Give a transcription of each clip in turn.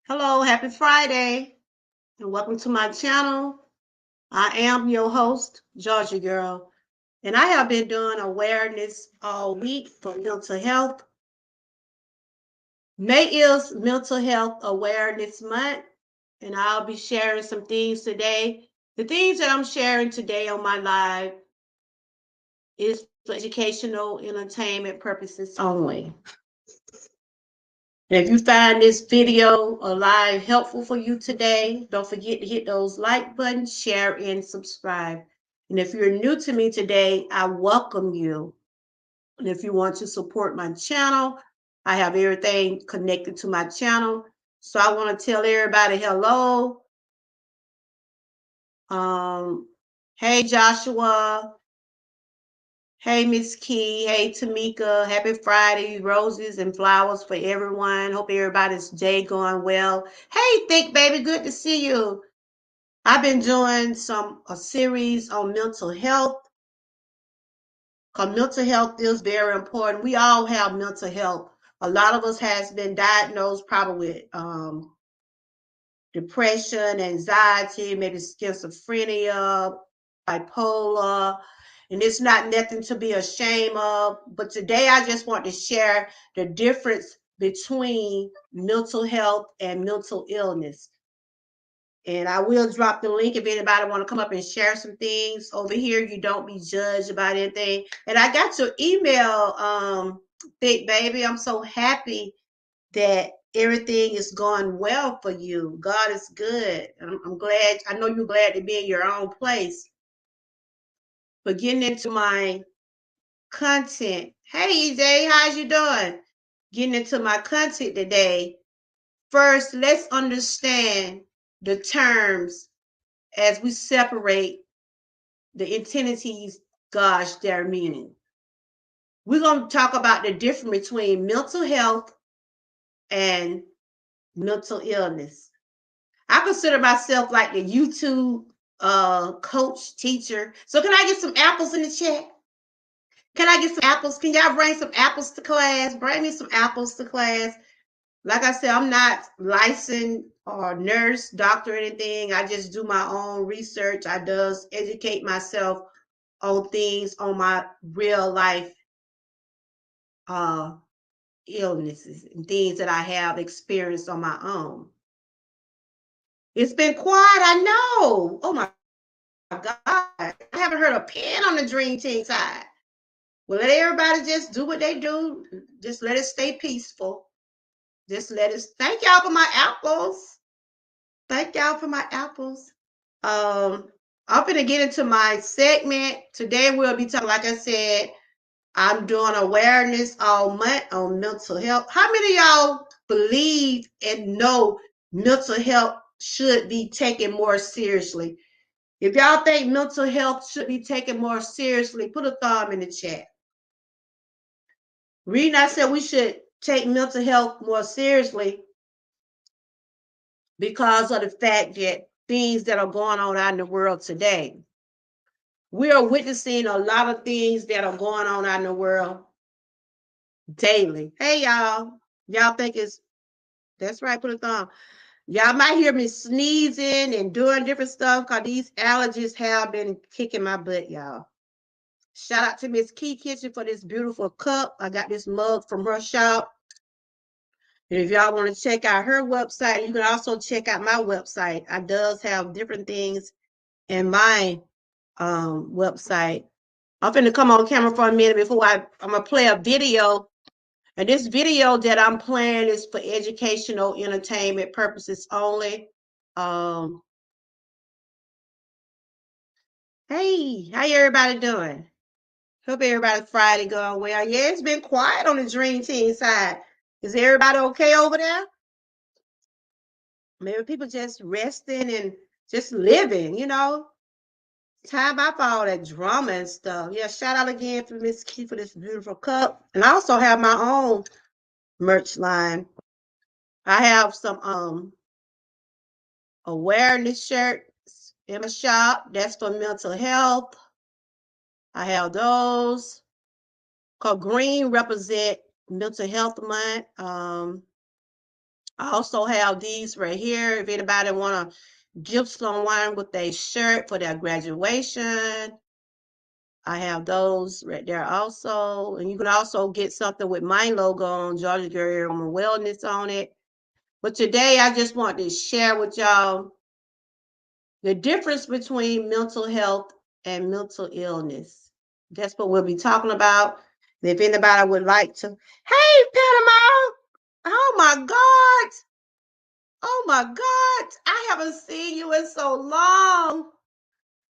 Hello, happy Friday, and welcome to my channel. I am your host, Georgia Girl, and I have been doing awareness all week for mental health. May is Mental Health Awareness Month, and I'll be sharing some things today. The things that I'm sharing today on my live is for educational entertainment purposes only. And if you find this video or live helpful for you today, don't forget to hit those like buttons, share, and subscribe. And if you're new to me today, I welcome you. And if you want to support my channel, I have everything connected to my channel. So I want to tell everybody hello. Hey Joshua. Hey, Miss Key. Hey, Tamika. Happy Friday. Roses and flowers for everyone. Hope everybody's day going well. Hey, Thick Baby. Good to see you. I've been doing a series on mental health because mental health is very important. We all have mental health. A lot of us has been diagnosed probably with depression, anxiety, maybe schizophrenia, bipolar, and it's not nothing to be ashamed of. But today I just want to share the difference between mental health and mental illness. And I will drop the link if anybody want to come up and share some things over here. You don't be judged about anything. And I got your email, Big Baby. I'm so happy that everything is going well for you. God is good. I'm glad. I know you're glad to be in your own place. But getting into my content. Hey, EJ, how's you doing? Getting into my content today. First, let's understand the terms as we separate the entities, gosh, their meaning. We're going to talk about the difference between mental health and mental illness. I consider myself like the YouTube coach, teacher. So can I get some apples in the chat? Can I get some apples? Can y'all bring some apples to class? Bring me some apples to class. Like I said, I'm not licensed or nurse, doctor, or anything. I just do my own research. I does educate myself on things on my real life uh, illnesses and things that I have experienced on my own. It's been quiet, I know. Oh my God. I haven't heard a pen on the Dream Team side. Well, let everybody just do what they do. Just let it stay peaceful. Just let it. Thank y'all for my apples. Thank y'all for my apples. I'm going to get into my segment. Today we'll be talking, like I said, I'm doing awareness all month on mental health. How many of y'all believe and know mental health should be taken more seriously? If y'all think mental health should be taken more seriously, put a thumb in the chat. Reason I said we should take mental health more seriously because of the fact that things that are going on out in the world today. We are witnessing a lot of things that are going on out in the world daily. Hey, y'all. Y'all think that's right, put a thumb. Y'all might hear me sneezing and doing different stuff because these allergies have been kicking my butt, y'all. Shout out to Miss Key Kitchen for this beautiful cup. I got this mug from her shop. And if y'all want to check out her website, you can also check out my website. I does have different things in my website. I'm finna come on camera for a minute before I'm gonna play a video. And this video that I'm playing is for educational entertainment purposes only. Hey, how everybody doing? Hope everybody's Friday going well. Yeah, it's been quiet on the Dream Team side. Is everybody okay over there? Maybe people just resting and just living, Time out for all that drama and stuff. Yeah, shout out again for Miss Key for this beautiful cup. And I also have my own merch line. I have some awareness shirts in my shop. That's for mental health. I have those. Cause green represent mental health month. I also have these right here. If anybody want to gift someone with a shirt for their graduation, I have those right there also. And you can also get something with my logo on, Georgia Girl Wellness on it. But today I just want to share with y'all the difference between mental health and mental illness. That's what we'll be talking about. And if anybody would like to, hey, Panama! Oh my God! Oh my God! I haven't seen you in so long.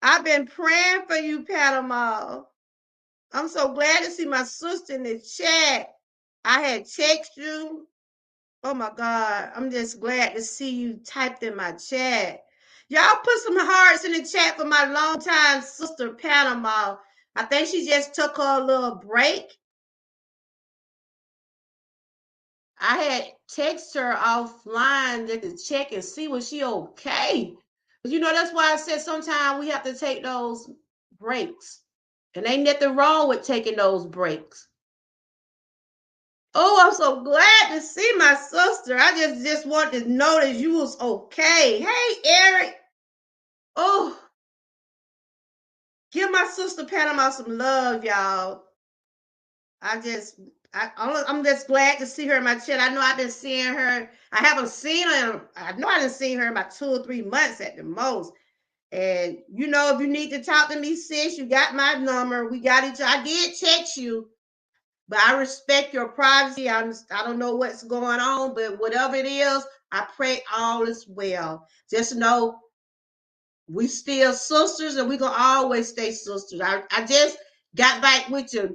I've been praying for you, Panama. I'm so glad to see my sister in the chat. I had texted you. Oh my God. I'm just glad to see you typed in my chat. Y'all put some hearts in the chat for my longtime sister, Panama. I think she just took her a little break. I had texted her offline to check and see was she okay. But you know, that's why I said sometimes we have to take those breaks. And ain't nothing wrong with taking those breaks. Oh, I'm so glad to see my sister. I just wanted to know that you was okay. Hey, Eric. Oh, give my sister Panama some love, y'all. I just, I'm just glad to see her in my chat. I know I've been seeing her. I haven't seen her. I know I didn't see her in about 2 or 3 months at the most. And you know, if you need to talk to me, sis, you got my number. We got each other. I did text you, but I respect your privacy. I don't know what's going on, but whatever it is, I pray all is well. Just know we still sisters, and we gonna always stay sisters. I just got back with your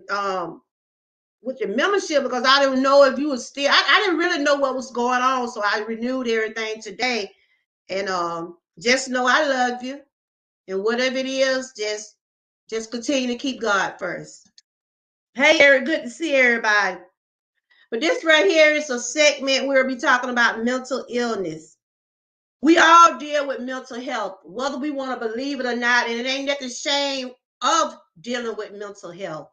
membership because I didn't know if you was still. I didn't really know what was going on, so I renewed everything today. And just know I love you, and whatever it is, just continue to keep God first. Hey, Eric, good to see everybody. But this right here is a segment where we'll be talking about mental illness. We all deal with mental health, whether we want to believe it or not, and it ain't nothing shame of dealing with mental health.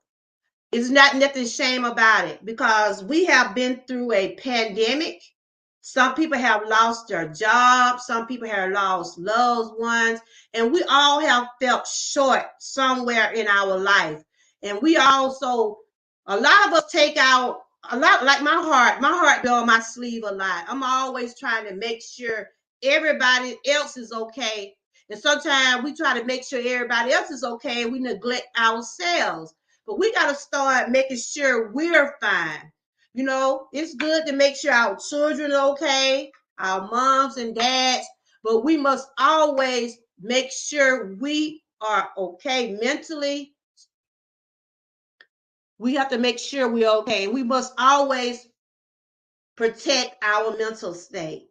It's not nothing shame about it because we have been through a pandemic. Some people have lost their jobs. Some people have lost loved ones. And we all have felt short somewhere in our life. And we also, a lot of us take out, a lot like my heart be on my sleeve a lot. I'm always trying to make sure everybody else is okay. And sometimes we try to make sure everybody else is okay and we neglect ourselves. But we got to start making sure we're fine. You know, it's good to make sure our children are okay, our moms and dads, but we must always make sure we are okay mentally. We have to make sure we're okay. We must always protect our mental state.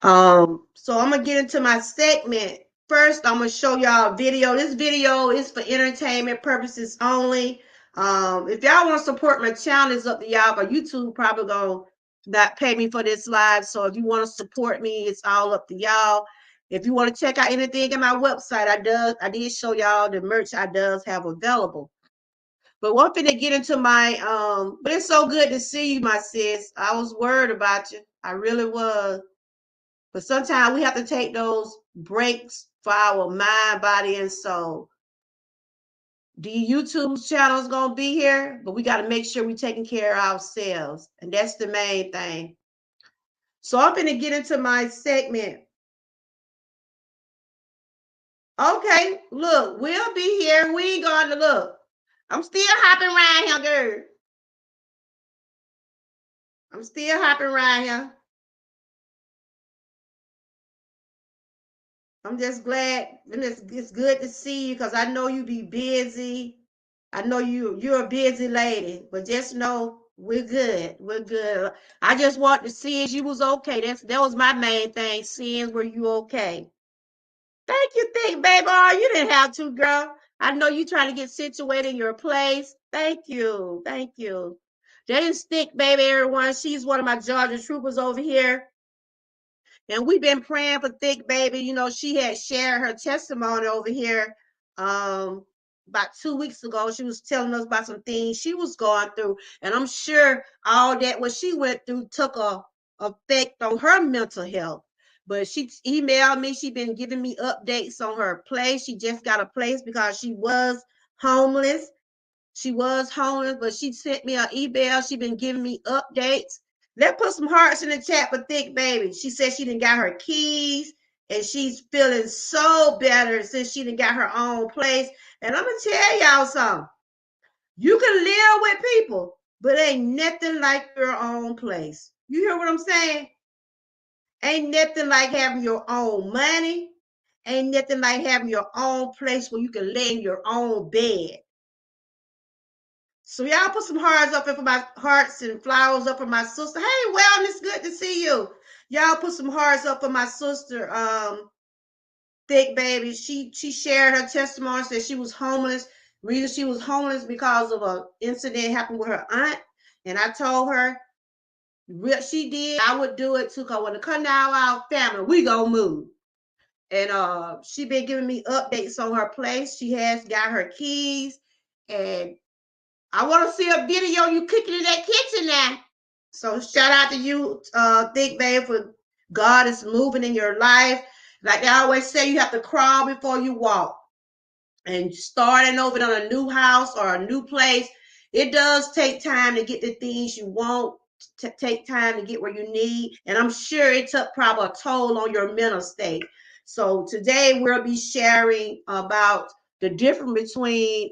So I'm gonna get into my segment. First, I'm gonna show y'all a video. This video is for entertainment purposes only. If y'all want to support my channel, it's up to y'all, but YouTube probably gonna not pay me for this live. So if you want to support me, it's all up to y'all. If you want to check out anything in my website, I did show y'all the merch I does have available. But one thing to get into my but it's so good to see you, my sis. I was worried about you. I really was. But sometimes we have to take those breaks for our mind, body, and soul. The YouTube channel is going to be here, but we got to make sure we're taking care of ourselves. And that's the main thing. So I'm going to get into my segment. Okay, look, we'll be here. We ain't going to look. I'm still hopping around here, girl. I'm still hopping around here. I'm just glad, and it's good to see you because I know you be busy. I know you're a busy lady, but just know we're good. We're good. I just want to see if you was okay. That was my main thing, seeing were you okay. Thank you, baby. Oh, you didn't have to, girl. I know you trying to get situated in your place. Thank you. Thank you. Jane Stick, baby, everyone. She's one of my Georgia troopers over here. And we've been praying for Thick Baby. You know, she had shared her testimony over here about 2 weeks ago. She was telling us about some things she was going through. And I'm sure all that what she went through took effect on her mental health. But she emailed me. She been giving me updates on her place. She just got a place because she was homeless. She was homeless, but she sent me an email. She been giving me updates. Let's put some hearts in the chat for Thick Baby. She said she done got her keys and she's feeling so better since she done got her own place. And I'm gonna tell y'all something. You can live with people, but ain't nothing like your own place. You hear what I'm saying? Ain't nothing like having your own money. Ain't nothing like having your own place where you can lay in your own bed. So y'all put some hearts up for my hearts and flowers up for my sister. Hey, Wellness, good to see you. Y'all put some hearts up for my sister, Thick Baby. She shared her testimony, said she was homeless. Reason she was homeless because of an incident happened with her aunt. And I told her what she did, I would do it too. Cause when it come down our family, we gonna move. And she been giving me updates on her place. She has got her keys, and I want to see a video you cooking in that kitchen now. So shout out to you, Thick Babe, for God is moving in your life. Like they always say, you have to crawl before you walk. And starting over on a new house or a new place, it does take time to get the things you want, to take time to get where you need. And I'm sure it took probably a toll on your mental state. So today we'll be sharing about the difference between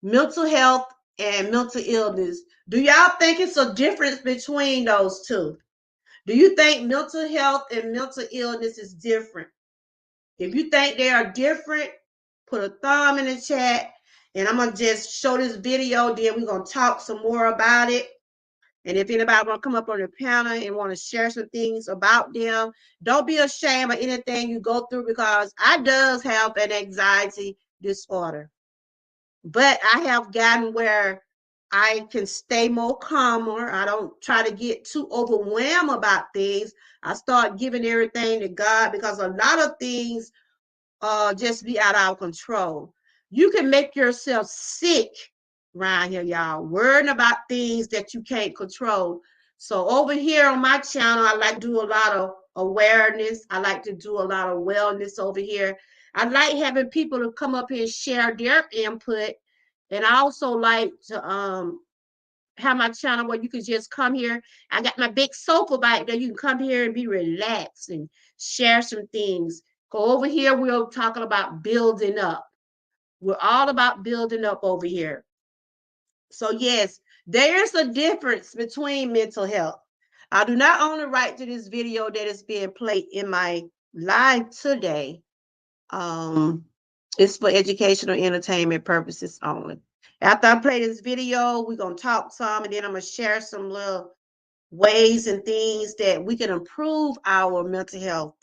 mental health and mental illness. Do y'all think it's a difference between those two? Do you think mental health and mental illness is different? If you think they are different, put a thumb in the chat, and I'm gonna just show this video, then we're gonna talk some more about it. And if anybody want to come up on the panel and want to share some things about them, don't be ashamed of anything you go through, because I does have an anxiety disorder. But I have gotten where I can stay more calmer. I don't try to get too overwhelmed about things. I start giving everything to God, because a lot of things just be out of our control. You can make yourself sick around here, y'all, worrying about things that you can't control. So over here on my channel, I like to do a lot of awareness. I like to do a lot of wellness over here. I like having people to come up here and share their input. And I also like to have my channel where you can just come here. I got my big sofa back there. You can come here and be relaxed and share some things. Go over here, we're talking about building up. We're all about building up over here. So yes, there's a difference between mental health. I do not own the right to this video that is being played in my live today. It's for educational entertainment purposes only. After I play this video, we're going to talk some, and then I'm going to share some little ways and things that we can improve our mental health.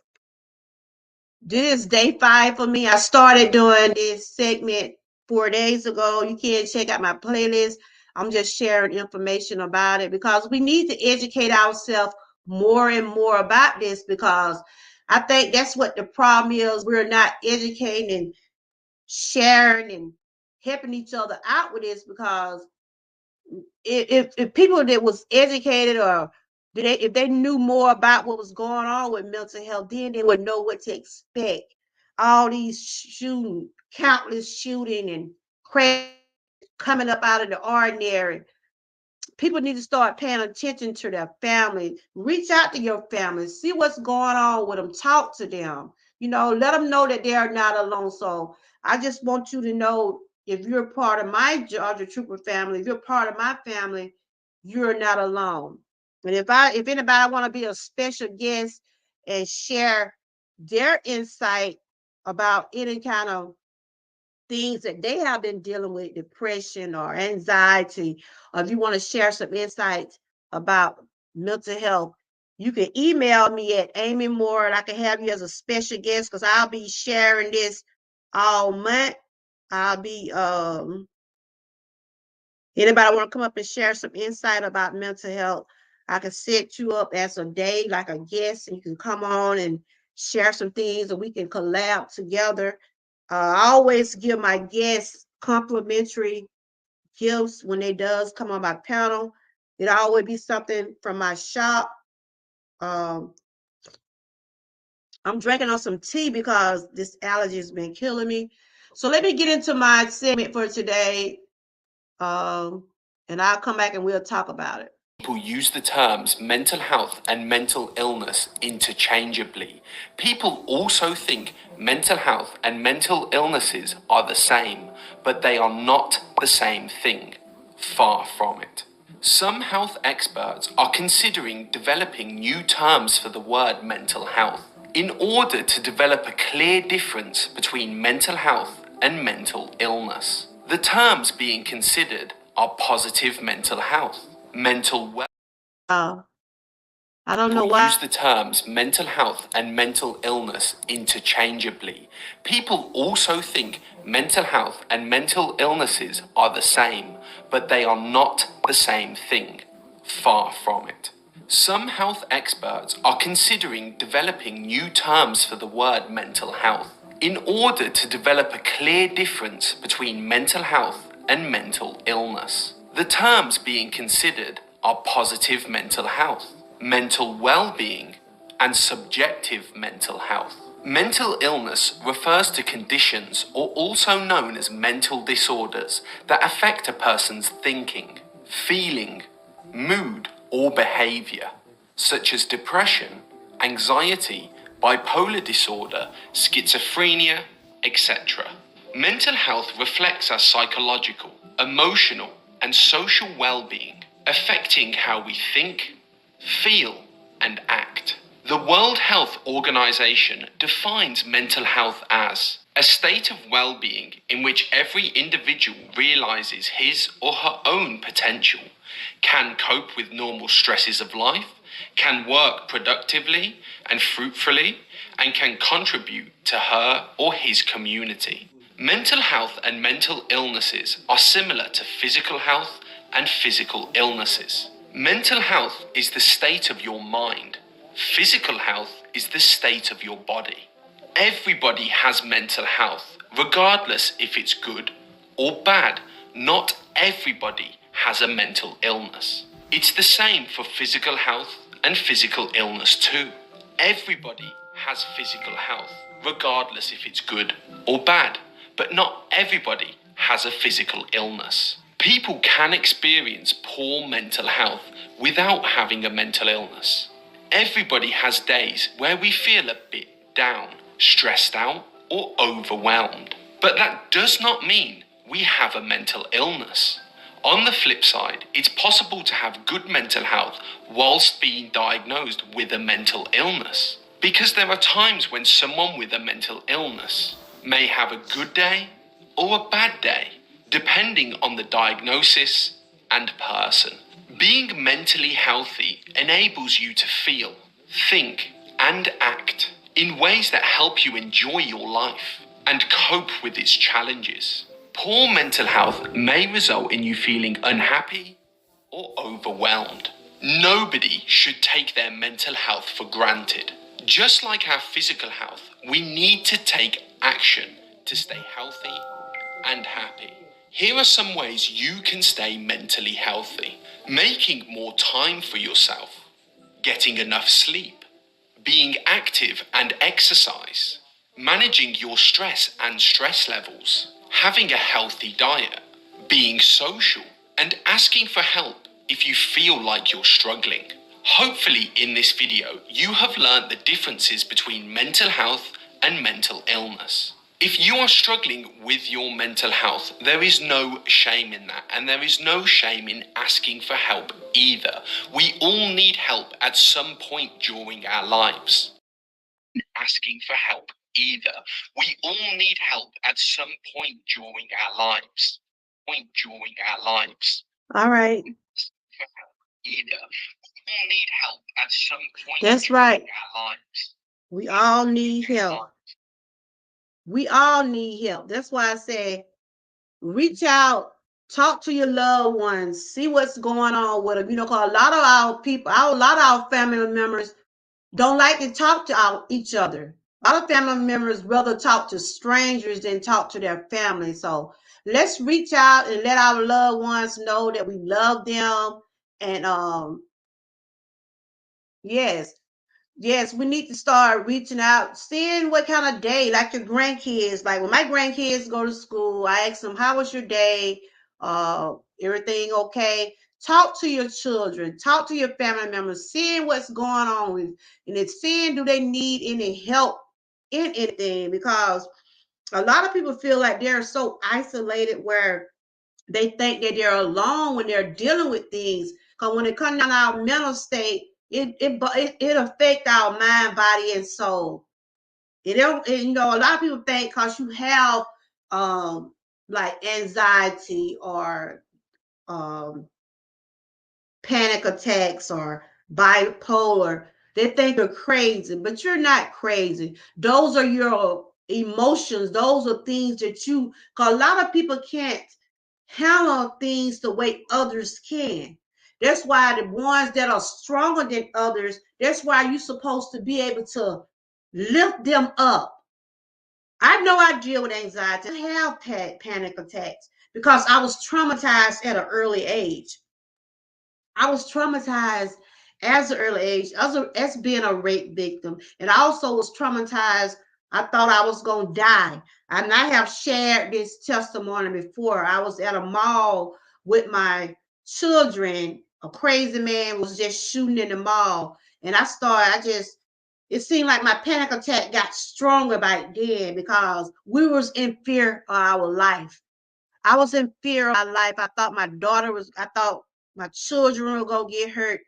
This is day 5 for me. I started doing this segment 4 days ago. You can check out my playlist. I'm just sharing information about it, because we need to educate ourselves more and more about this, because I think that's what the problem is. We're not educating and sharing and helping each other out with this, because if people that was educated, or if they knew more about what was going on with mental health, then they would know what to expect. All these shooting, countless shooting and crash coming up out of the ordinary. People need to start paying attention to their family. Reach out to your family, see what's going on with them, talk to them. Let them know that they are not alone. So I just want you to know, if you're part of my Georgia Trooper family, if you're part of my family, you're not alone. And if anybody want to be a special guest and share their insight about any kind of things that they have been dealing with, depression or anxiety, or if you want to share some insights about mental health, you can email me at Amy Moore, and I can have you as a special guest, because I'll be sharing this all month. I'll be anybody want to come up and share some insight about mental health, I can set you up as a day, like a guest, and you can come on and share some things, and we can collab together. I always give my guests complimentary gifts when they does come on my panel. It always be something from my shop. I'm drinking on some tea because this allergy has been killing me. So let me get into my segment for today, and I'll come back and we'll talk about it. People use the terms mental health and mental illness interchangeably. People also think mental health and mental illnesses are the same, but they are not the same thing. Far from it. Some health experts are considering developing new terms for the word mental health in order to develop a clear difference between mental health and mental illness. The terms being considered are positive mental health, mental well. I don't know why. People use the terms mental health and mental illness interchangeably. People also think mental health and mental illnesses are the same, but they are not the same thing. Far from it. Some health experts are considering developing new terms for the word mental health in order to develop a clear difference between mental health and mental illness. The terms being considered are positive mental health, mental well-being, and subjective mental health. Mental illness refers to conditions, or also known as mental disorders, that affect a person's thinking, feeling, mood, or behavior, such as depression, anxiety, bipolar disorder, schizophrenia, etc. Mental health reflects our psychological, emotional, and social well-being, affecting how we think, feel, and act. The World Health Organization defines mental health as a state of well-being in which every individual realizes his or her own potential, can cope with normal stresses of life, can work productively and fruitfully, and can contribute to her or his community. Mental health and mental illnesses are similar to physical health and physical illnesses. Mental health is the state of your mind. Physical health is the state of your body. Everybody has mental health, regardless if it's good or bad. Not everybody has a mental illness. It's the same for physical health and physical illness too. Everybody has physical health, regardless if it's good or bad, but not everybody has a physical illness. People can experience poor mental health without having a mental illness. Everybody has days where we feel a bit down, stressed out, or overwhelmed. But that does not mean we have a mental illness. On the flip side, it's possible to have good mental health whilst being diagnosed with a mental illness. Because there are times when someone with a mental illness may have a good day or a bad day, depending on the diagnosis and person. Being mentally healthy enables you to feel, think, and act in ways that help you enjoy your life and cope with its challenges. Poor mental health may result in you feeling unhappy or overwhelmed. Nobody should take their mental health for granted. Just like our physical health, we need to take action to stay healthy and happy. Here are some ways you can stay mentally healthy. Making more time for yourself, getting enough sleep, being active and exercise, managing your stress and stress levels, having a healthy diet, being social, and asking for help if you feel like you're struggling. Hopefully in this video, you have learned the differences between mental health and mental illness. If you are struggling with your mental health, there is no shame in that, and there is no shame in asking for help either. We all need help at some point during our lives. Asking for help either. We all need help at some point during our lives. All right. Either. We all need help at some point. That's right. Our lives. We all need help. We all need help. That's why I say reach out, talk to your loved ones, see what's going on with them. You know, because a lot of our people, a lot of our family members don't like to talk to each other. A lot of family members rather talk to strangers than talk to their family. So let's reach out and let our loved ones know that we love them And yes, yes, we need to start reaching out, seeing what kind of day, like your grandkids. Like when my grandkids go to school, I ask them, "How was your day? Everything okay?" Talk to your children, talk to your family members, seeing what's going on with, and it's seeing do they need any help in anything, because a lot of people feel like they're so isolated where they think that they're alone when they're dealing with things. Because when it comes down to our mental state, it affects our mind, body, and soul. It don't, you know, a lot of people think because you have um like anxiety or um panic attacks or bipolar, they think you're crazy, but you're not crazy. Those are your emotions. Those are things that you, because a lot of people can't handle things the way others can. That's why the ones that are stronger than others, that's why you're supposed to be able to lift them up. I know I deal with anxiety. I have had panic attacks because I was traumatized at an early age. I was traumatized as an early age, as being a rape victim. And I also was traumatized. I thought I was going to die. And I have shared this testimony before. I was at a mall with my children. A crazy man was just shooting in the mall. And it seemed like my panic attack got stronger back then because we was in fear of our life. I was in fear of my life. I thought my children were gonna get hurt.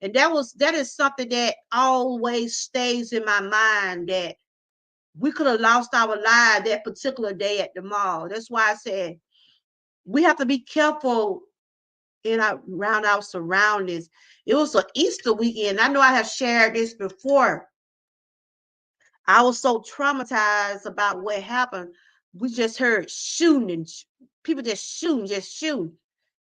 And that is something that always stays in my mind, that we could have lost our lives that particular day at the mall. That's why I said we have to be careful around our surroundings. It was an Easter weekend. I know I have shared this before. I was so traumatized about what happened. We just heard shooting and people just shooting.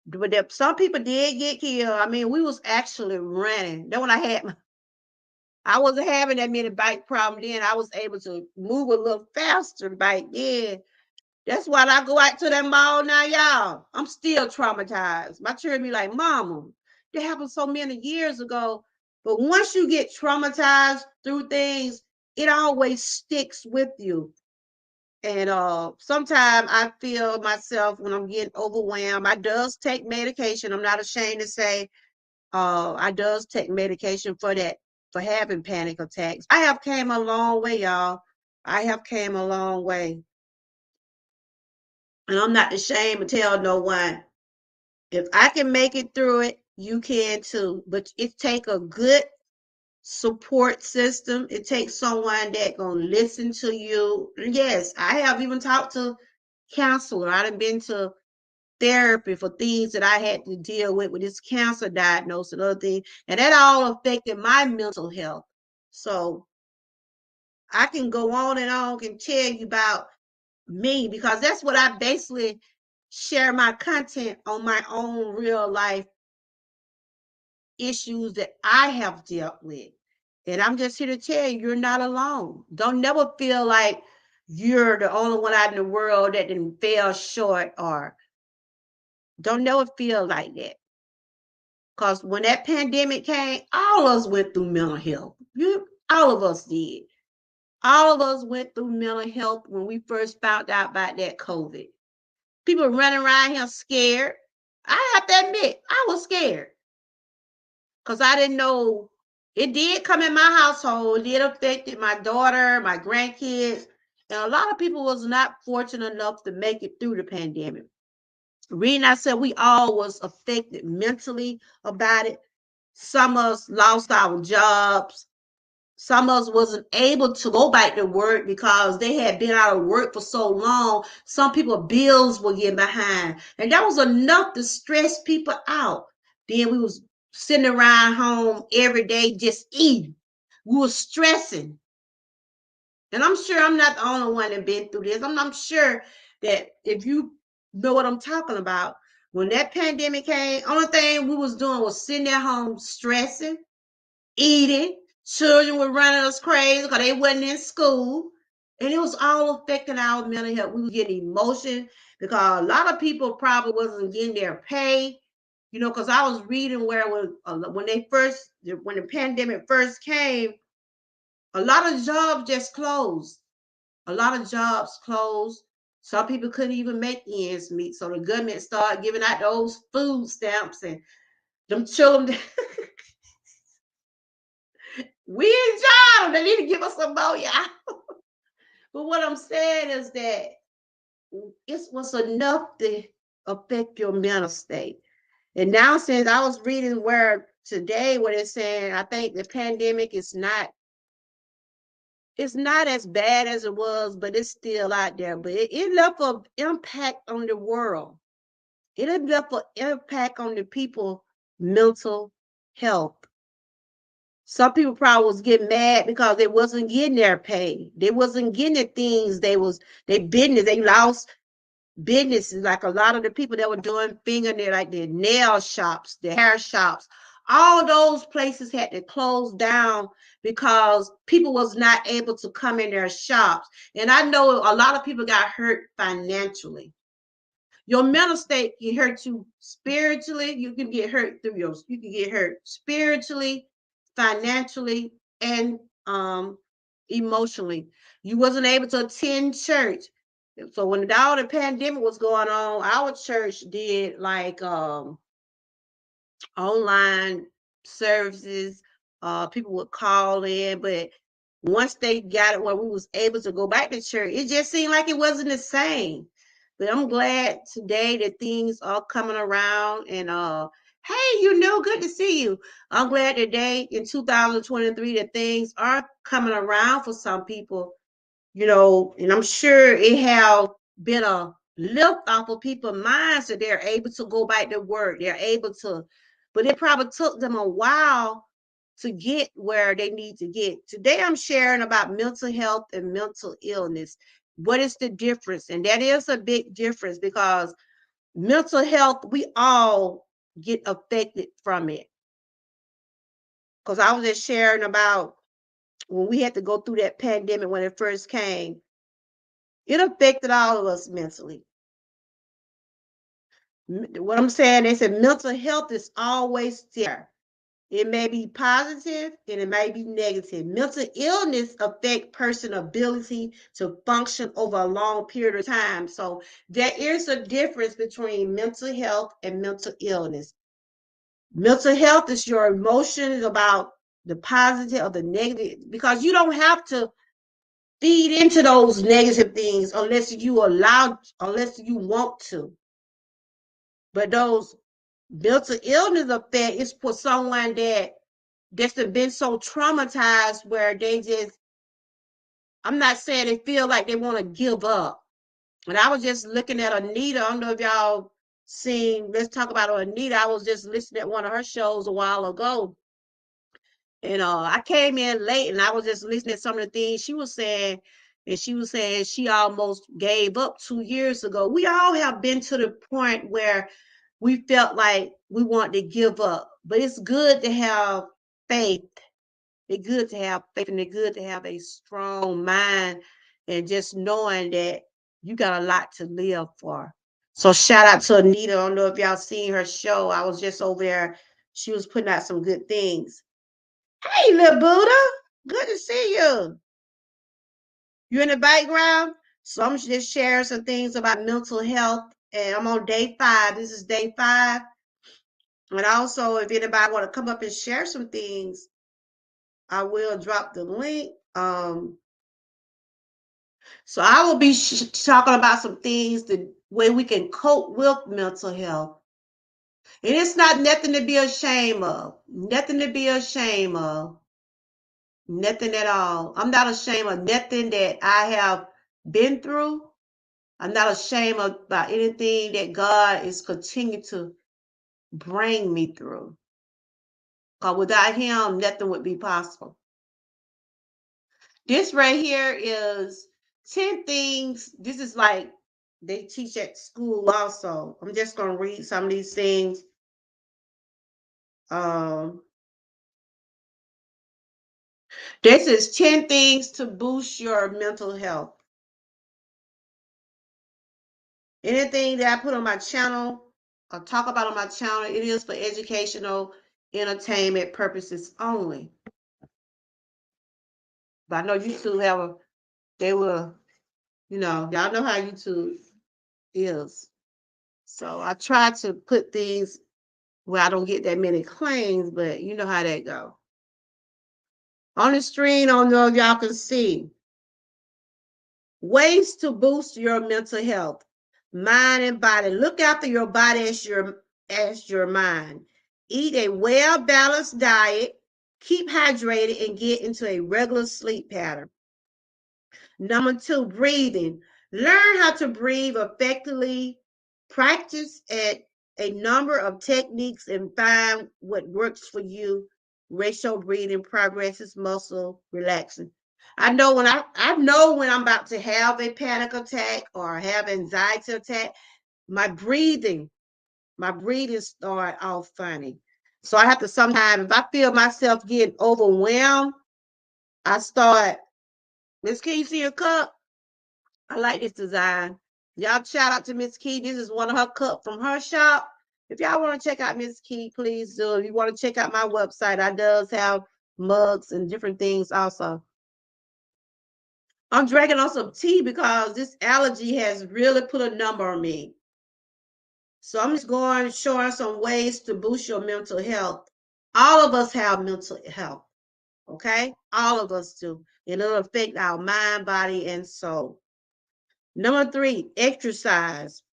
But some people did get killed. I mean, we was actually running. Then when I wasn't having that many bike problem then. I was able to move a little faster back then. That's why I go out to that mall now, y'all. I'm still traumatized. My children be like, "Mama, that happened so many years ago." But once you get traumatized through things, it always sticks with you. And sometimes I feel myself when I'm getting overwhelmed. I does take medication. I'm not ashamed to say I does take medication for that, for having panic attacks. I have came a long way, y'all. I have came a long way. And I'm not ashamed to tell no one. If I can make it through it, you can too. But it take a good support system. It takes someone that gonna listen to you. Yes, I have even talked to counselor. I done been to therapy for things that I had to deal with this cancer diagnosis and other things, and that all affected my mental health. So I can go on, can tell you about me because that's what I basically share my content on, my own real life issues that I have dealt with. And I'm just here to tell you, you're not alone. Don't never feel like you're the only one out in the world that didn't fell short, or don't never feel like that. Because when that pandemic came, all of us went through mental health. All of us did. All of us went through mental health when we first found out about that COVID. People running around here scared. I have to admit, I was scared because I didn't know. It did come in my household. It did affected my daughter, my grandkids, and a lot of people was not fortunate enough to make it through the pandemic. Reading, I said we all was affected mentally about it. Some of us lost our jobs. Some of us wasn't able to go back to work because they had been out of work for so long. Some people bills were getting behind, and that was enough to stress people out. Then we was sitting around home every day just eating. We was stressing, and I'm sure I'm not the only one that been through this. I'm sure that if you know what I'm talking about, when that pandemic came, only thing we was doing was sitting at home stressing, eating. Children were running us crazy because they wasn't in school. And it was all affecting our mental health. We were getting emotion because a lot of people probably wasn't getting their pay. Because I was reading where when the pandemic first came, a lot of jobs just closed. A lot of jobs closed. Some people couldn't even make ends meet. So the government started giving out those food stamps and them children. We in job. They need to give us some more, y'all. But what I'm saying is that it was enough to affect your mental state. And now, since I was reading where today, what it's saying, I think the pandemic is not, it's not as bad as it was, but it's still out there. But it left an impact on the world. It left an impact on the people' mental health. Some people probably was getting mad because they wasn't getting their pay. They wasn't getting the things they business. They lost businesses. Like a lot of the people that were doing fingernail, like the nail shops, the hair shops, all those places had to close down because people was not able to come in their shops. And I know a lot of people got hurt financially. Your mental state can hurt you spiritually. You can get hurt you can get hurt spiritually, financially, and emotionally. You wasn't able to attend church. So when all the pandemic was going on, our church did like online services. People would call in, but once they got it where we was able to go back to church, it just seemed like it wasn't the same. But I'm glad today that things are coming around and hey, good to see you. I'm glad today in 2023 that things are coming around for some people, and I'm sure it have been a lift off of people's minds that they're able to go back to work. They're able to, but it probably took them a while to get where they need to get. Today, I'm sharing about mental health and mental illness. What is the difference? And that is a big difference because mental health, we all get affected from it. Because I was just sharing about when we had to go through that pandemic when it first came, it affected all of us mentally. What I'm saying, they said mental health is always there. It may be positive and it may be negative. Mental illness affect person ability to function over a long period of time. So there is a difference between mental health and mental illness. Mental health is your emotions about the positive or the negative, because you don't have to feed into those negative things unless you want to. But those mental illness effect is for someone that's been so traumatized where they just, I'm not saying they feel like they want to give up. And I was just looking at Anita. I don't know if y'all seen, let's talk about Anita. I was just listening at one of her shows a while ago. And I came in late and I was just listening to some of the things she was saying. And she was saying she almost gave up 2 years ago. We all have been to the point where we felt like we want to give up. But it's good to have faith. It's good to have faith and it's good to have a strong mind and just knowing that you got a lot to live for. So shout out to Anita. I don't know if y'all seen her show. I was just over there. She was putting out some good things. Hey, little Buddha. Good to see you. You in the background? So I'm just sharing some things about mental health. And I'm on day 5. This is day 5. And also, if anybody want to come up and share some things, I will drop the link. So I will be talking about some things, the way we can cope with mental health. And it's not nothing to be ashamed of. Nothing to be ashamed of. Nothing at all. I'm not ashamed of nothing that I have been through. I'm not ashamed about anything that God is continuing to bring me through. Because without Him, nothing would be possible. This right here is 10 things. This is like they teach at school also. I'm just going to read some of these things. This is 10 things to boost your mental health. Anything that I put on my channel, talk about on my channel. It is for educational, entertainment purposes only. But I know YouTube they will, y'all know how YouTube is. So I try to put things where I don't get that many claims, but you know how that go. On the screen, I don't know if y'all can see. Ways to boost your mental health, mind and body. Look after your body as your mind. Eat a well-balanced diet, keep hydrated, and get into a regular sleep pattern. Number 2, breathing. Learn how to breathe effectively. Practice at a number of techniques and find what works for you. Ratio breathing progresses muscle relaxing. I know when I'm about to have a panic attack or have anxiety attack, my breathing start off funny. So I have to sometimes, if I feel myself getting overwhelmed, I start, Miss Key, see your cup? I like this design. Y'all shout out to Miss Key. This is one of her cups from her shop. If y'all want to check out Miss Key, please do. If you want to check out my website, I does have mugs and different things also. I'm drinking on some tea because this allergy has really put a number on me. So I'm just going showing some ways to boost your mental health. All of us have mental health, okay? All of us do. And it'll affect our mind, body, and soul. Number 3, exercise.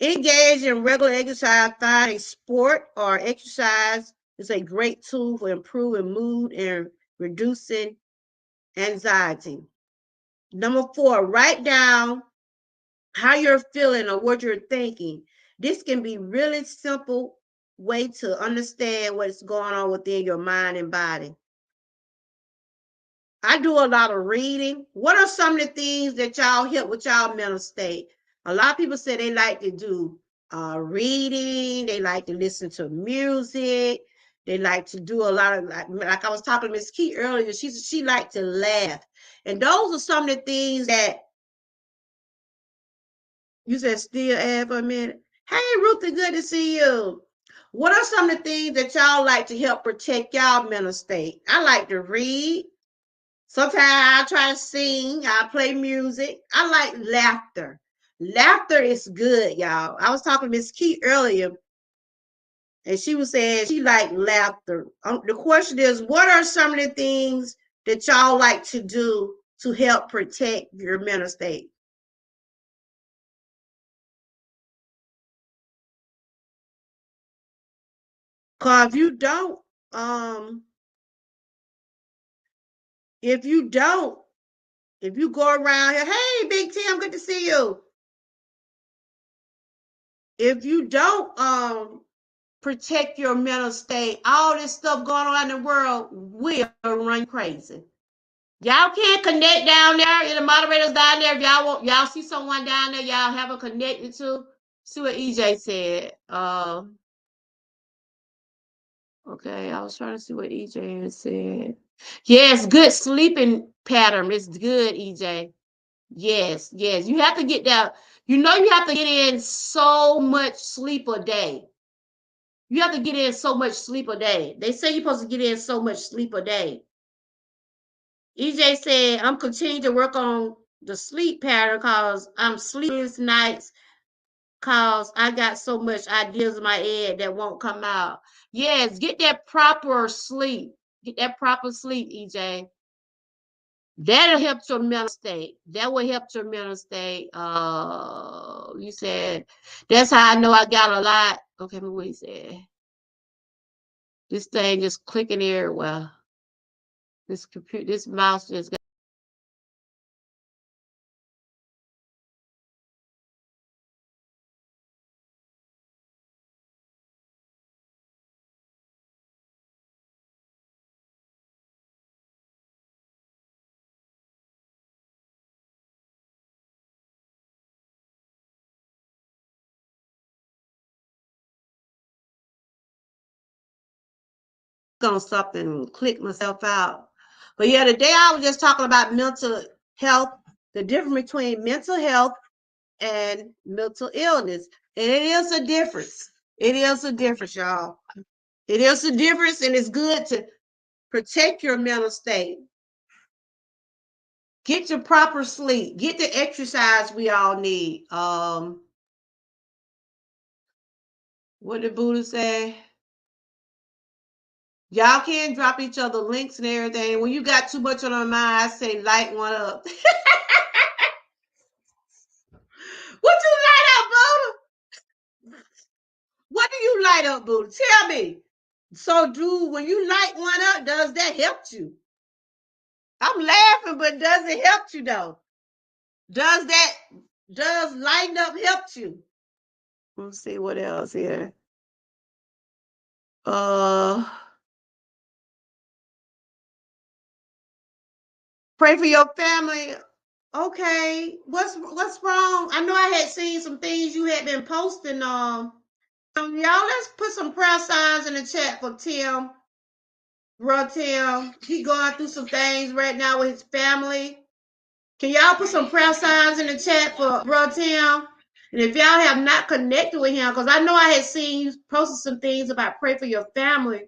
Engage in regular exercise. Find a sport or exercise is a great tool for improving mood and reducing anxiety. Number 4, write down how you're feeling or what you're thinking. This can be really simple way to understand what's going on within your mind and body. I do a lot of reading. What are some of the things that y'all help with y'all mental state? A lot of people say they like to do reading. They like to listen to music. They like to do a lot of like I was talking to Miss Key earlier. She liked to laugh, and those are some of the things that you said. Still add for a minute. Hey, Ruthie, good to see you. What are some of the things that y'all like to help protect y'all mental state? I like to read. Sometimes I try to sing, I play music. I like laughter. Laughter is good, y'all. I was talking to Miss Key earlier, and she was saying she liked laughter. The question is, what are some of the things that y'all like to do to help protect your mental state? Because um, if you don't, if you go around here, hey, Big Tim, good to see you. If you don't, protect your mental state. All this stuff going on in the world will run crazy. Y'all can't connect down there. And the moderators down there, if y'all see someone down there, y'all haven't connected to. See what EJ said. Okay, I was trying to see what EJ said. Yes, good sleeping pattern. It's good, EJ. Yes, yes. You have to get that. You have to get in so much sleep a day. You have to get in so much sleep a day. They say you're supposed to get in so much sleep a day. EJ said, I'm continuing to work on the sleep pattern because I'm sleepless nights because I got so much ideas in my head that won't come out. Yes, get that proper sleep. Get that proper sleep, EJ. That'll help your mental state. That will help your mental state. You said, that's how I know I got a lot. Okay, what he said. This thing just clicking everywhere. This mouse just on something and click myself out. But yeah, today I was just talking about mental health, the difference between mental health and mental illness. And it is a difference. It is a difference, y'all. It is a difference, and it's good to protect your mental state. Get your proper sleep. Get the exercise we all need. What did Buddha say? Y'all can drop each other links and everything. When you got too much on our mind, I say light one up. What you light up, Buddha? What do you light up, Buddha? Tell me. So, dude, when you light one up, does that help you? I'm laughing, but does it help you though? Does lighting up help you? Let's see what else here. Uh Pray for your family. Okay. What's wrong? I know I had seen some things you had been posting. Y'all, let's put some prayer signs in the chat for Tim. Bro, Tim, he going through some things right now with his family. Can y'all put some prayer signs in the chat for Bro Tim? And if y'all have not connected with him, because I know I had seen you posting some things about pray for your family.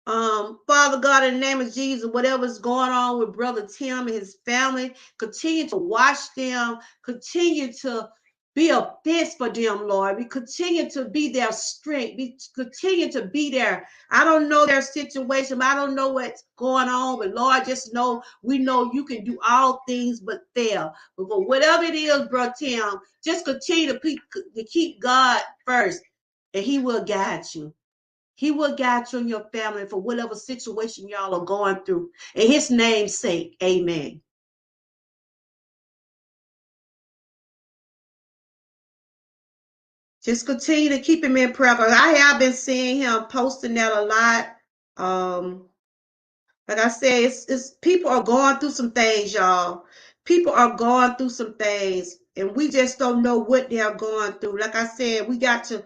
Father God, in the name of Jesus, whatever's going on with Brother Tim and his family, continue to watch them, continue to be a fence for them, Lord. We continue to be their strength. We continue to be there. I don't know their situation. I don't know what's going on, but Lord, just know we know you can do all things but fail. But for whatever it is, Brother Tim, just continue to keep God first, and He will guide you. He will guide you and your family for whatever situation y'all are going through. In his name's sake, amen. Just continue to keep him in prayer. I have been seeing him posting that a lot. Like I said, it's people are going through some things, y'all. People are going through some things, and we just don't know what they're going through. Like I said, we got to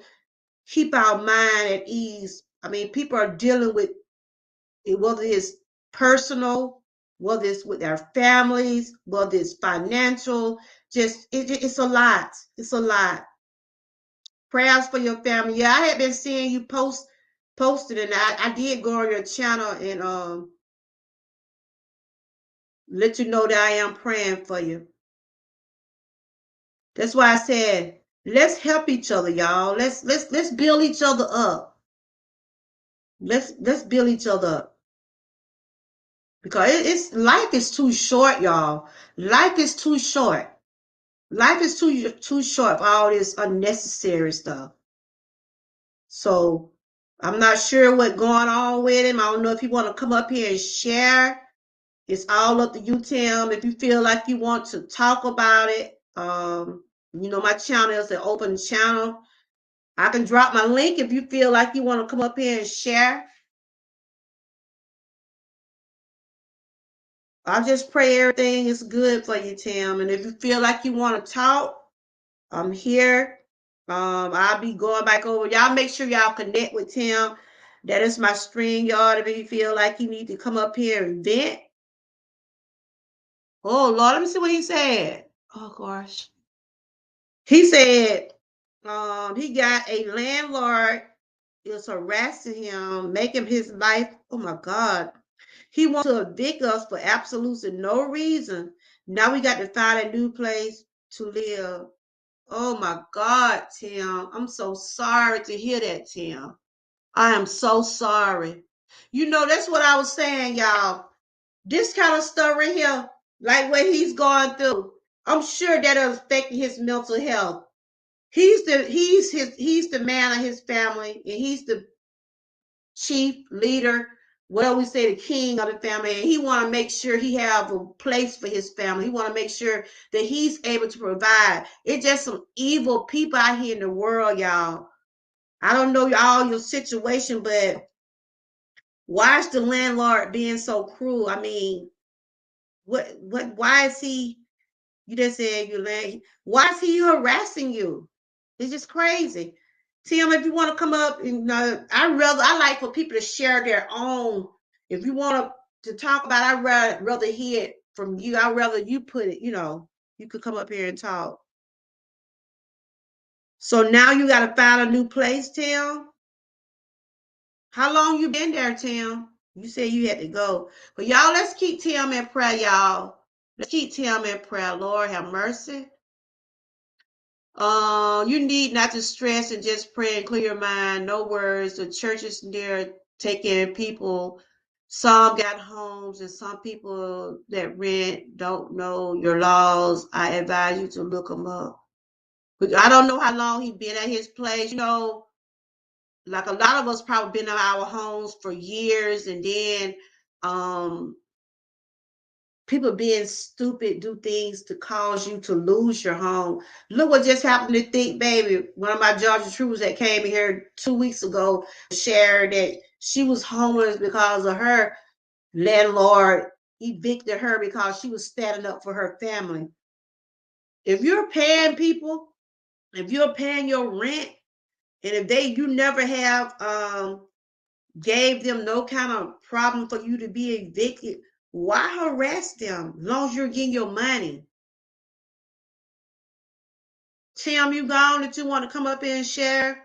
keep our mind at ease. I mean, people are dealing with whether it's personal, whether it's with their families, whether it's financial, it's a lot. It's a lot. Prayers for your family. Yeah, I had been seeing you posted, and I did go on your channel and let you know that I am praying for you. That's why I said let's help each other, y'all. Let's build each other up. Let's build each other up. Because it's life is too short, y'all. Life is too short. Life is too short for all this unnecessary stuff. So I'm not sure what's going on with him. I don't know if you want to come up here and share. It's all up to you, Tim. If you feel like you want to talk about it, my channel is an open channel. I can drop my link if you feel like you want to come up here and share. I just pray everything is good for you, Tim. And if you feel like you want to talk, I'm here. I'll be going back over. Y'all make sure y'all connect with Tim. That is my string yard. If you feel like you need to come up here and vent. Oh Lord, let me see what he said. Oh gosh. He said he got a landlord is harassing him, making his life, oh my God. He wants to evict us for absolutely no reason. Now we got to find a new place to live. Oh my God, Tim. I'm so sorry to hear that, Tim. I am so sorry. That's what I was saying, y'all. This kind of stuff right here, like what he's going through, I'm sure that is affecting his mental health. He's the man of his family, and he's the chief leader, well, we say the king of the family, and he want to make sure he have a place for his family. He want to make sure that he's able to provide. It's just some evil people out here in the world, y'all. I don't know all your situation, but why is the landlord being so cruel? I mean, why is he, you just said you land, why is he harassing you? It's just crazy. Tim, if you want to come up, I like for people to share their own. If you want to talk about, I'd rather hear it from you. I'd rather you put it, you could come up here and talk. So now you got to find a new place, Tim. How long you been there, Tim? You said you had to go. But y'all, let's keep Tim in prayer, y'all. Let's keep Tim in prayer. Lord, have mercy. You need not to stress and just pray and clear your mind. No words. The church is there taking people. Some got homes, and some people that rent don't know your laws. I advise you to look them up. But I don't know how long he been at his place. You know, like a lot of us probably been in our homes for years, and then um people being stupid do things to cause you to lose your home. Look what just happened to Think Baby. One of my Georgia troopers that came here 2 weeks ago shared that she was homeless because of her landlord evicted her because she was standing up for her family. If you're paying people, if you're paying your rent, and if you never have gave them no kind of problem for you to be evicted, why harass them as long as you're getting your money? Tim, you gone that you want to come up here and share?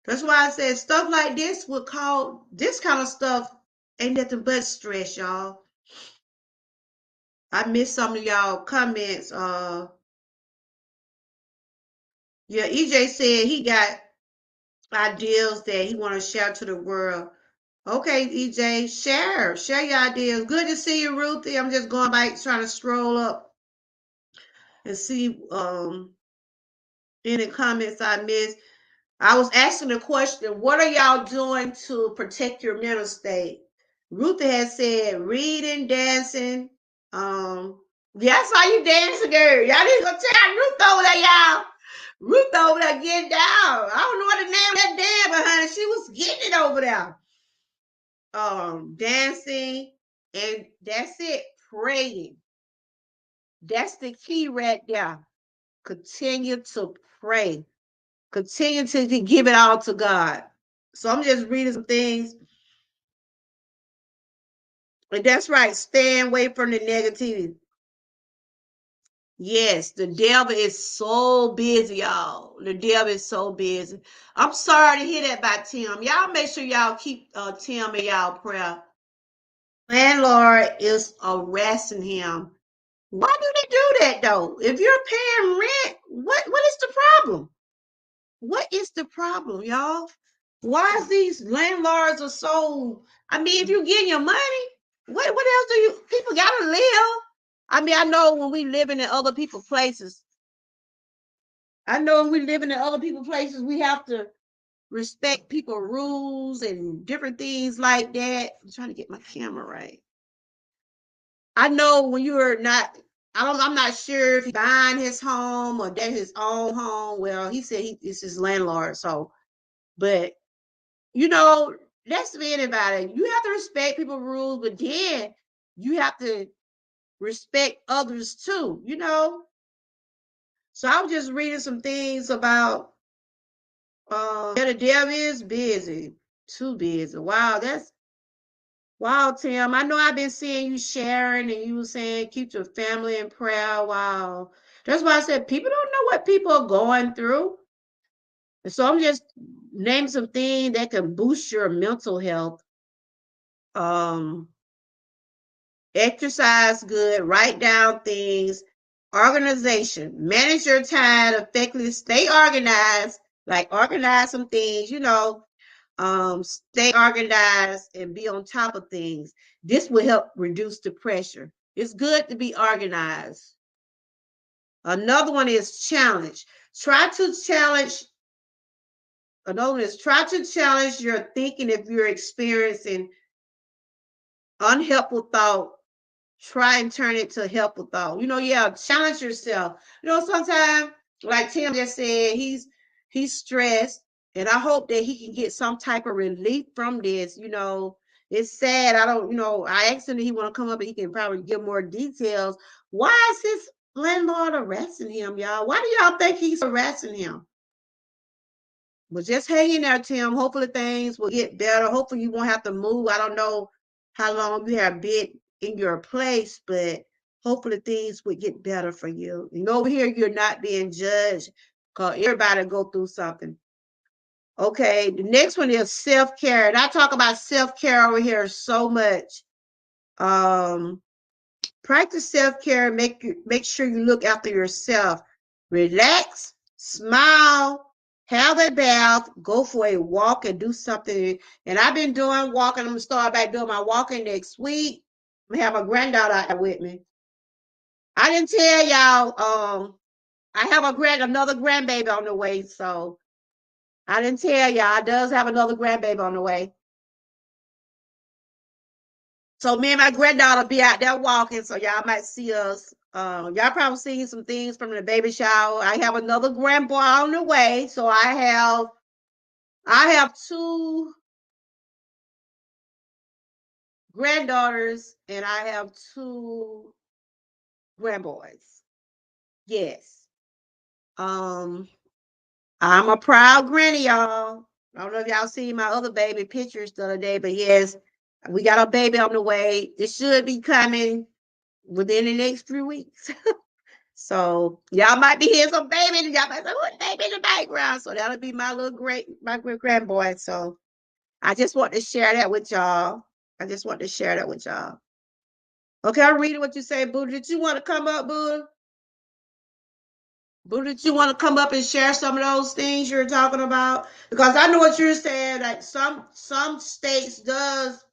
That's why I said stuff like this would call this kind of stuff ain't nothing but stress, y'all. I missed some of y'all comments. Yeah, EJ said he got ideas that he want to share to the world. Okay, EJ, share your ideas. Good to see you, Ruthie. I'm just going by trying to stroll up and see any comments I missed. I was asking the question, what are y'all doing to protect your mental state? Ruthie has said reading, dancing. Yeah, I saw you dancing, girl. Y'all need to go check out Ruth over there, y'all. Ruth over there getting down. I don't know what the name of that dance, but honey, she was getting it over there. Dancing, and that's it. Praying. That's the key right there. Continue to pray. Continue to give it all to God. So I'm just reading some things. And that's right. Stay away from the negativity. Yes, the devil is so busy, y'all. The devil is so busy. I'm sorry to hear that about Tim. Y'all make sure y'all keep Tim in y'all prayer. Landlord is harassing him. Why do they do that though? If you're paying rent, what is the problem? What is the problem, y'all? Why is these landlords are so? I mean, if you're getting your money, what else do you people gotta live? I mean, I know when we living in other people's places. I know when we living in other people's places, we have to respect people rules and different things like that. I'm trying to get my camera right. I know when you're not, I'm not sure if he's buying his home or that his own home. Well, he said it's his landlord. So, but you know, that's to be anybody. You have to respect people's rules, but then you have to respect others too, you know. So I was just reading some things about the devil is busy, too busy. Wow, that's wow, Tim. I know I've been seeing you sharing and you were saying keep your family in prayer. Wow. That's why I said people don't know what people are going through. And so I'm just naming some things that can boost your mental health. Um, Exercise good, write down things, organization, manage your time effectively, stay organized, like organize some things, you know, stay organized and be on top of things. This will help reduce the pressure. It's good to be organized. Another one is challenge. Try to challenge, another one is try to challenge your thinking if you're experiencing unhelpful thought. Try and turn it to helpful thought. You know, yeah, challenge yourself. You know, sometimes, like Tim just said, he's stressed, and I hope that he can get some type of relief from this. You know, it's sad. I don't, you know, I asked him if he want to come up and he can probably give more details. Why is his landlord harassing him, y'all? Why do y'all think he's harassing him? But just hang in there, Tim. Hopefully things will get better. Hopefully you won't have to move. I don't know how long you have been in your place, but hopefully things will get better for you. And over here, you're not being judged. because everybody go through something. Okay, the next one is self-care. And I talk about self-care over here so much. Um, Practice self-care, make sure you look after yourself. Relax, smile, have a bath, go for a walk and do something. And I've been doing walking. I'm gonna start back doing my walking next week. I'm gonna have a granddaughter out there with me. I didn't tell y'all, I have another grandbaby on the way. So I didn't tell y'all, I does have another grandbaby on the way. So me and my granddaughter be out there walking, so y'all might see us. Y'all probably seen some things from the baby shower. I have another grandboy on the way, so I have two granddaughters and I have two grandboys. Yes. Um, I'm a proud granny, y'all. I don't know if y'all seen my other baby pictures the other day, but yes, we got a baby on the way. It should be coming within the next 3 weeks. So y'all might be hearing some baby, and y'all might say, "What baby in the background?" So that'll be my great grandboy. So I just want to share that with y'all. I just want to share that with y'all. Okay, I'm reading what you say, Buddha. Did you want to come up, Buddha? Buddha, did you want to come up and share some of those things you're talking about? Because I know what you're saying. Like some state does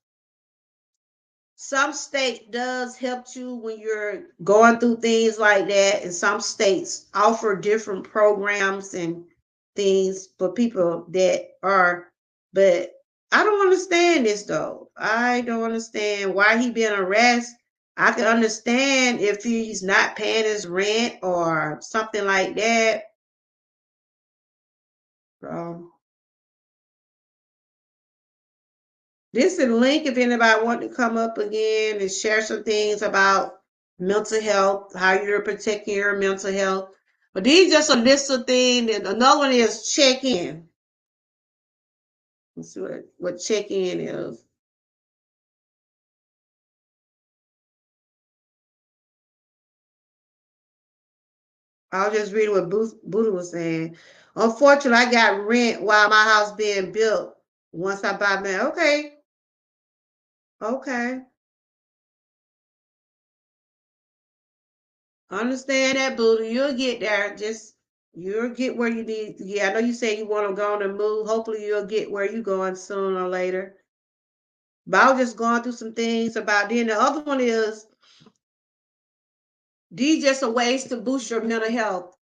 help you when you're going through things like that, and some states offer different programs and things for people that are, but I don't understand this though. I don't understand why he being arrested. I can understand if he's not paying his rent or something like that. um, This is a link if anybody want to come up again and share some things about mental health, how you're protecting your mental health. But these just a list of things. And another one is check in. Let's see what check in is. I'll just read what Buddha was saying. Unfortunately, I got rent while my house being built. Once I buy my okay, okay. Understand that, Buddha. You'll get there. Just you'll get where you need to get. I know you say you want to go on and move. Hopefully, you'll get where you're going sooner or later. But I was just going through some things about then. The other one is these just are ways to boost your mental health.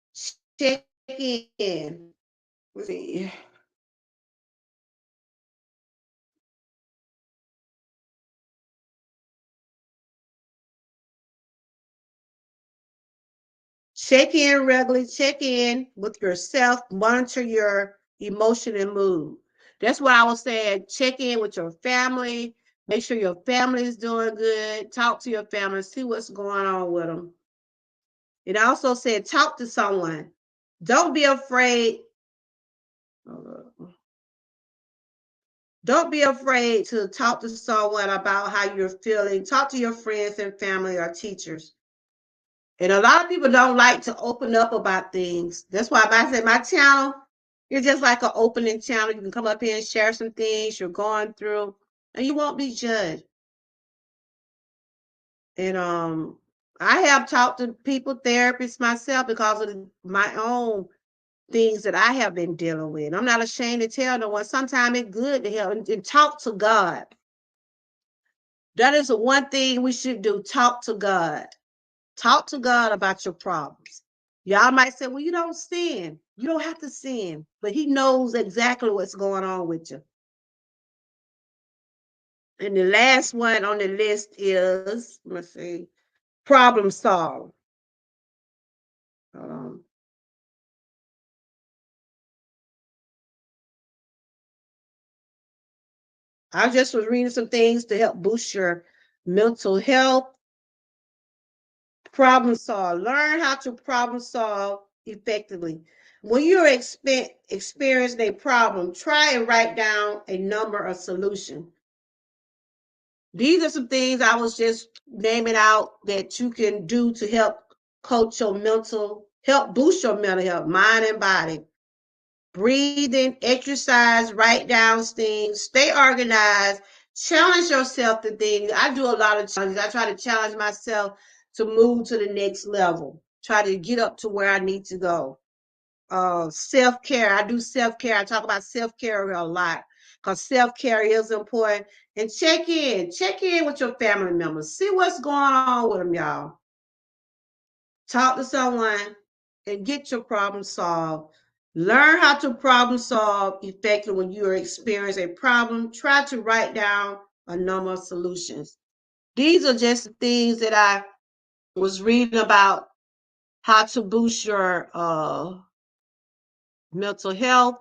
Check in. Let's see. Check in regularly. Check in with yourself. Monitor your emotion and mood. That's what I was saying. Check in with your family. Make sure your family is doing good. Talk to your family. See what's going on with them. It also said talk to someone. Don't be afraid. Don't be afraid to talk to someone about how you're feeling. Talk to your friends and family or teachers. And a lot of people don't like to open up about things. That's why I said my channel is just like an opening channel. You can come up here and share some things you're going through, and you won't be judged. And I have talked to people, therapists myself, because of my own things that I have been dealing with. I'm not ashamed to tell no one. Sometimes it's good to help and talk to God. That is the one thing we should do. Talk to God. Talk to God about your problems. Y'all might say, well, you don't sin. You don't have to sin. But he knows exactly what's going on with you. And the last one on the list is, let's see, problem solve. Um, I just was reading some things to help boost your mental health. Problem solve. Learn how to problem solve effectively. When you're experiencing a problem, try and write down a number of solutions. These are some things I was just naming out that you can do to help coach your mental Help boost your mental health, mind and body. Breathing, exercise, write down things, stay organized, challenge yourself to things. I do a lot of challenges. I try to challenge myself to move to the next level, try to get up to where I need to go. Self-care. I do self-care. I talk about self-care a lot because self-care is important. And check in with your family members. See what's going on with them, y'all. Talk to someone and get your problem solved. Learn how to problem solve effectively when you are experiencing a problem. Try to write down a number of solutions. These are just the things that I was reading about how to boost your mental health.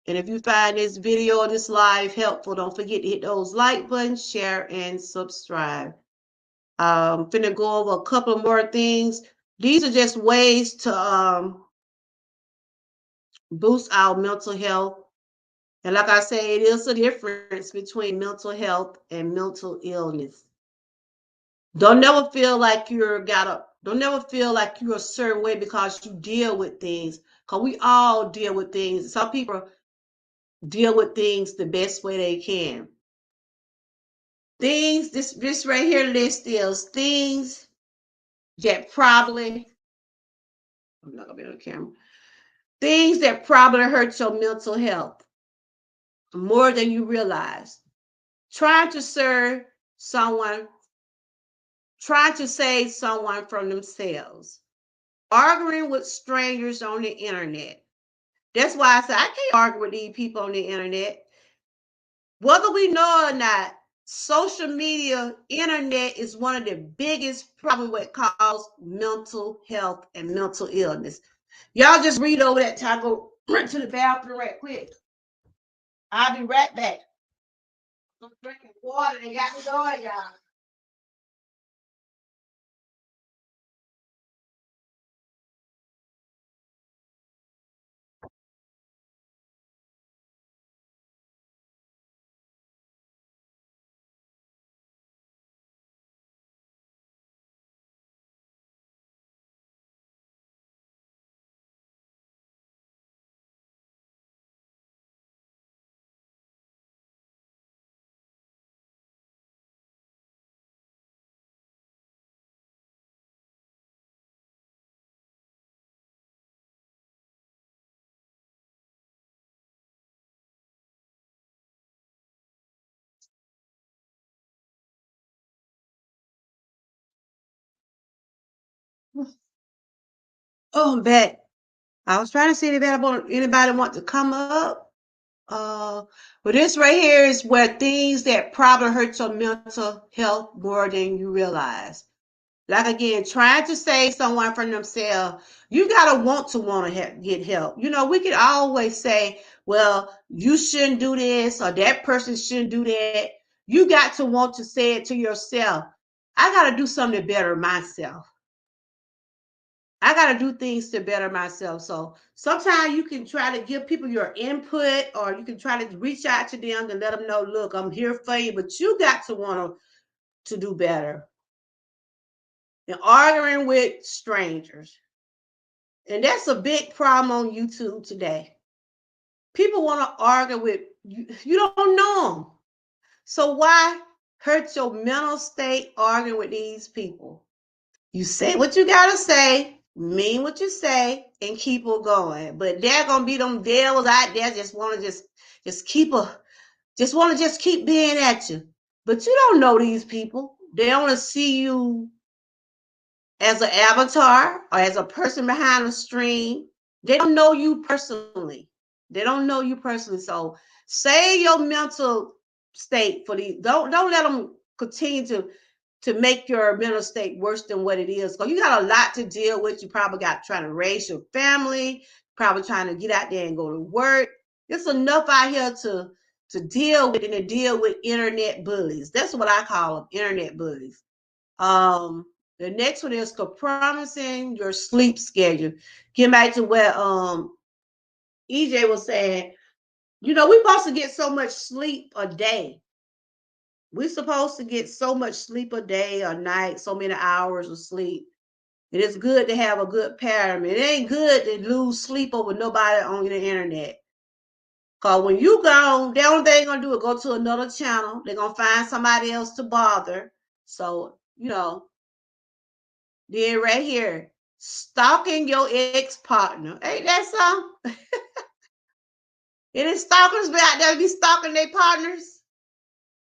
And if you find this video or this live helpful, don't forget to hit those like buttons, share, and subscribe. Finna go over a couple more things. These are just ways to boost our mental health. And like I say, it is a difference between mental health and mental illness. Don't never feel like don't never feel like you're a certain way because you deal with things. Because we all deal with things. Some people deal with things the best way they can. Things, this right here list is things that probably, I'm not gonna be on camera, things that probably hurt your mental health more than you realize. Trying to serve someone, trying to save someone from themselves, arguing with strangers on the internet. That's why I say I can't argue with these people on the internet. Whether we know or not, social media, internet is one of the biggest, probably what causes mental health and mental illness. Y'all just read over that till I go run to the bathroom right quick. I'll be right back. I'm drinking water. They got me going, y'all. Oh, I'm back. I was trying to see if anybody want to come up. But this right here is where things that probably hurt your mental health more than you realize. Like again, trying to save someone from themselves, you gotta want to get help. You know, we could always say, "Well, you shouldn't do this," or "That person shouldn't do that." You got to want to say it to yourself. I gotta do something to better myself. I got to do things to better myself. So sometimes you can try to give people your input, or you can try to reach out to them to let them know, look, I'm here for you, but you got to want to do better. And arguing with strangers. And that's a big problem on YouTube today. People want to argue with you, you don't know them. So why hurt your mental state arguing with these people? You say what you gotta say, mean what you say, and keep on going. But there gonna be them devils out there just want to just keep just keep being at you. But you don't know these people. They want to see you as an avatar or as a person behind the screen. They don't know you personally. They don't know you personally. So save your mental state for these. Don't let them continue to make your mental state worse than what it is. Because you got a lot to deal with. You probably got trying to raise your family, probably trying to get out there and go to work. It's enough out here to deal with and to deal with internet bullies. That's what I call them, internet bullies. Um, the next one is compromising your sleep schedule. Get back to where EJ was saying, you know, we're supposed to get so much sleep a day. We're supposed to get so much sleep a day or night, so many hours of sleep. It is good to have a good pattern. It ain't good to lose sleep over nobody on the internet. Cause when you gone, the only thing they're gonna do is go to another channel. They're gonna find somebody else to bother. So, then right here, stalking your ex-partner. Ain't that something? Any stalkers be out there be stalking their partners?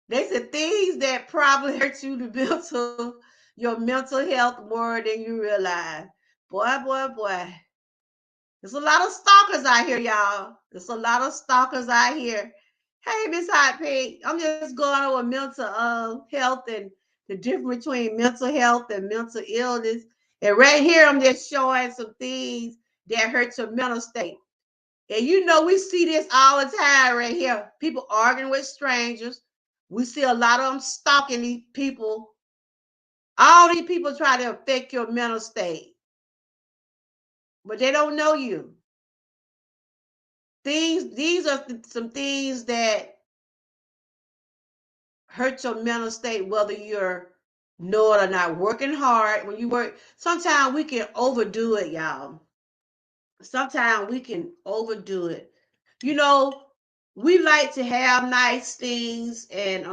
They said things that probably hurt you to your mental health more than you realize. Boy, boy, boy. There's a lot of stalkers out here, y'all. There's a lot of stalkers out here. Hey, Miss Hot Pink, I'm just going over mental health and the difference between mental health and mental illness. And right here, I'm just showing some things that hurt your mental state. And we see this all the time right here. People arguing with strangers. We see a lot of them stalking these people. All these people try to affect your mental state, but they don't know you. These are some things that hurt your mental state, whether you're know it or not. Working hard, when you work, sometimes we can overdo it, y'all. Sometimes we can overdo it. You know, we like to have nice things, and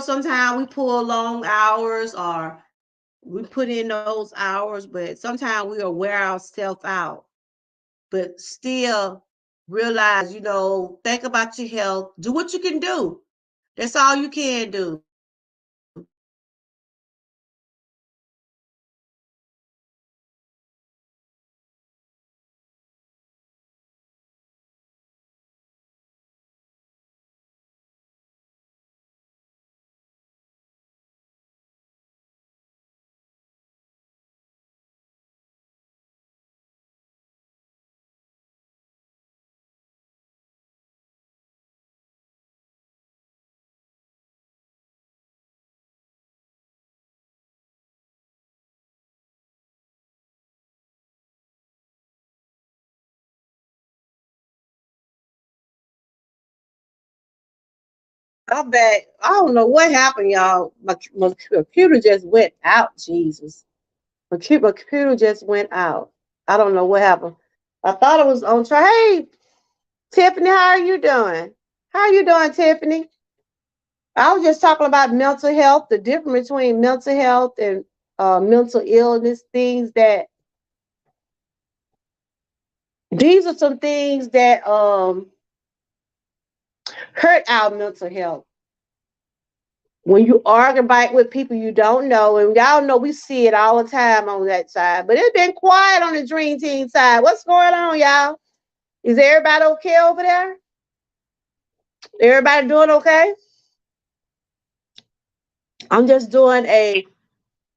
sometimes we pull long hours or we put in those hours, but sometimes we'll wear ourselves out. But still realize, think about your health, do what you can do. That's all you can do. I bet I don't know what happened, y'all. My computer just went out. Jesus, my computer just went out. I don't know what happened. I thought it was on try. Hey, Tiffany, how are you doing? How are you doing, Tiffany? I was just talking about mental health, the difference between mental health and mental illness, things that these are some things that hurt our mental health. When you argue back with people you don't know, and y'all know we see it all the time on that side, but it's been quiet on the Dream Team side. What's going on, y'all? Is everybody okay over there? Everybody doing okay? I'm just doing a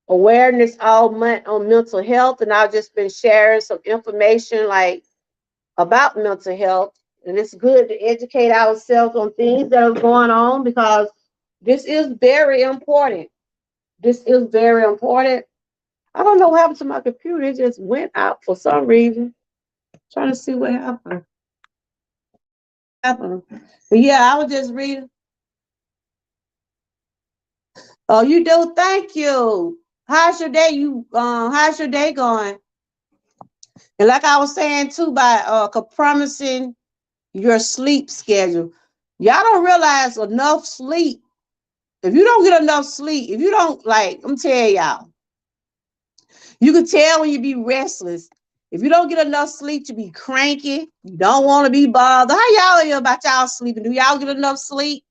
awareness all month on mental health, and I've just been sharing some information like about mental health. And it's good to educate ourselves on things that are going on because this is very important. This is very important. I don't know what happened to my computer. It just went out for some reason. Trying to see what happened. But yeah, I was just reading. Oh, you do? Thank you. How's your day? How's your day going? And like I was saying too, by compromising your sleep schedule. Y'all don't realize enough sleep. If you don't get enough sleep, if you don't like, I'm telling y'all, you can tell when you be restless. If you don't get enough sleep, you be cranky. You don't want to be bothered. How y'all are about y'all sleeping? Do y'all get enough sleep?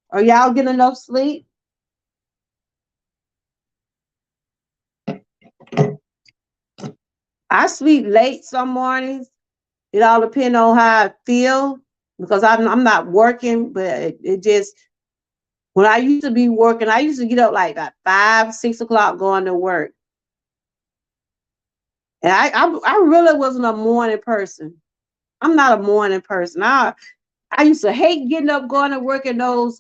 Or y'all get enough sleep? I sleep late some mornings. It all depends on how I feel because I'm not working, but it just when I used to be working, I used to get up like at 5, 6 o'clock going to work. And I really wasn't a morning person. I'm not a morning person. I used to hate getting up going to work in those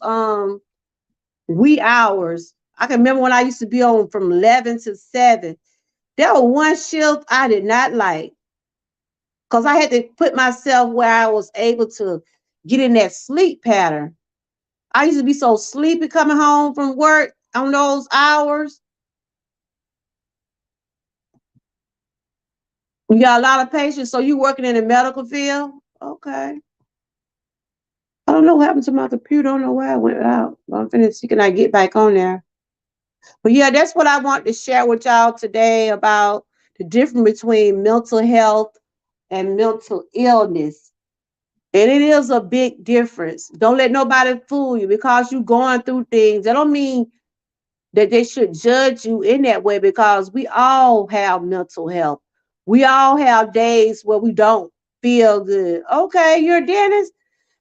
wee hours. I can remember when I used to be on from 11 to 7. There was one shift I did not like because I had to put myself where I was able to get in that sleep pattern. I used to be so sleepy coming home from work on those hours. You got a lot of patients, so you working in the medical field? Okay. I don't know what happened to my computer. I don't know why I went out. I'm finna see can I get back on there. But yeah, that's what I want to share with y'all today about the difference between mental health and mental illness. And it is a big difference. Don't let nobody fool you because you're going through things. That don't mean that they should judge you in that way because we all have mental health. We all have days where we don't feel good. Okay, you're a dentist.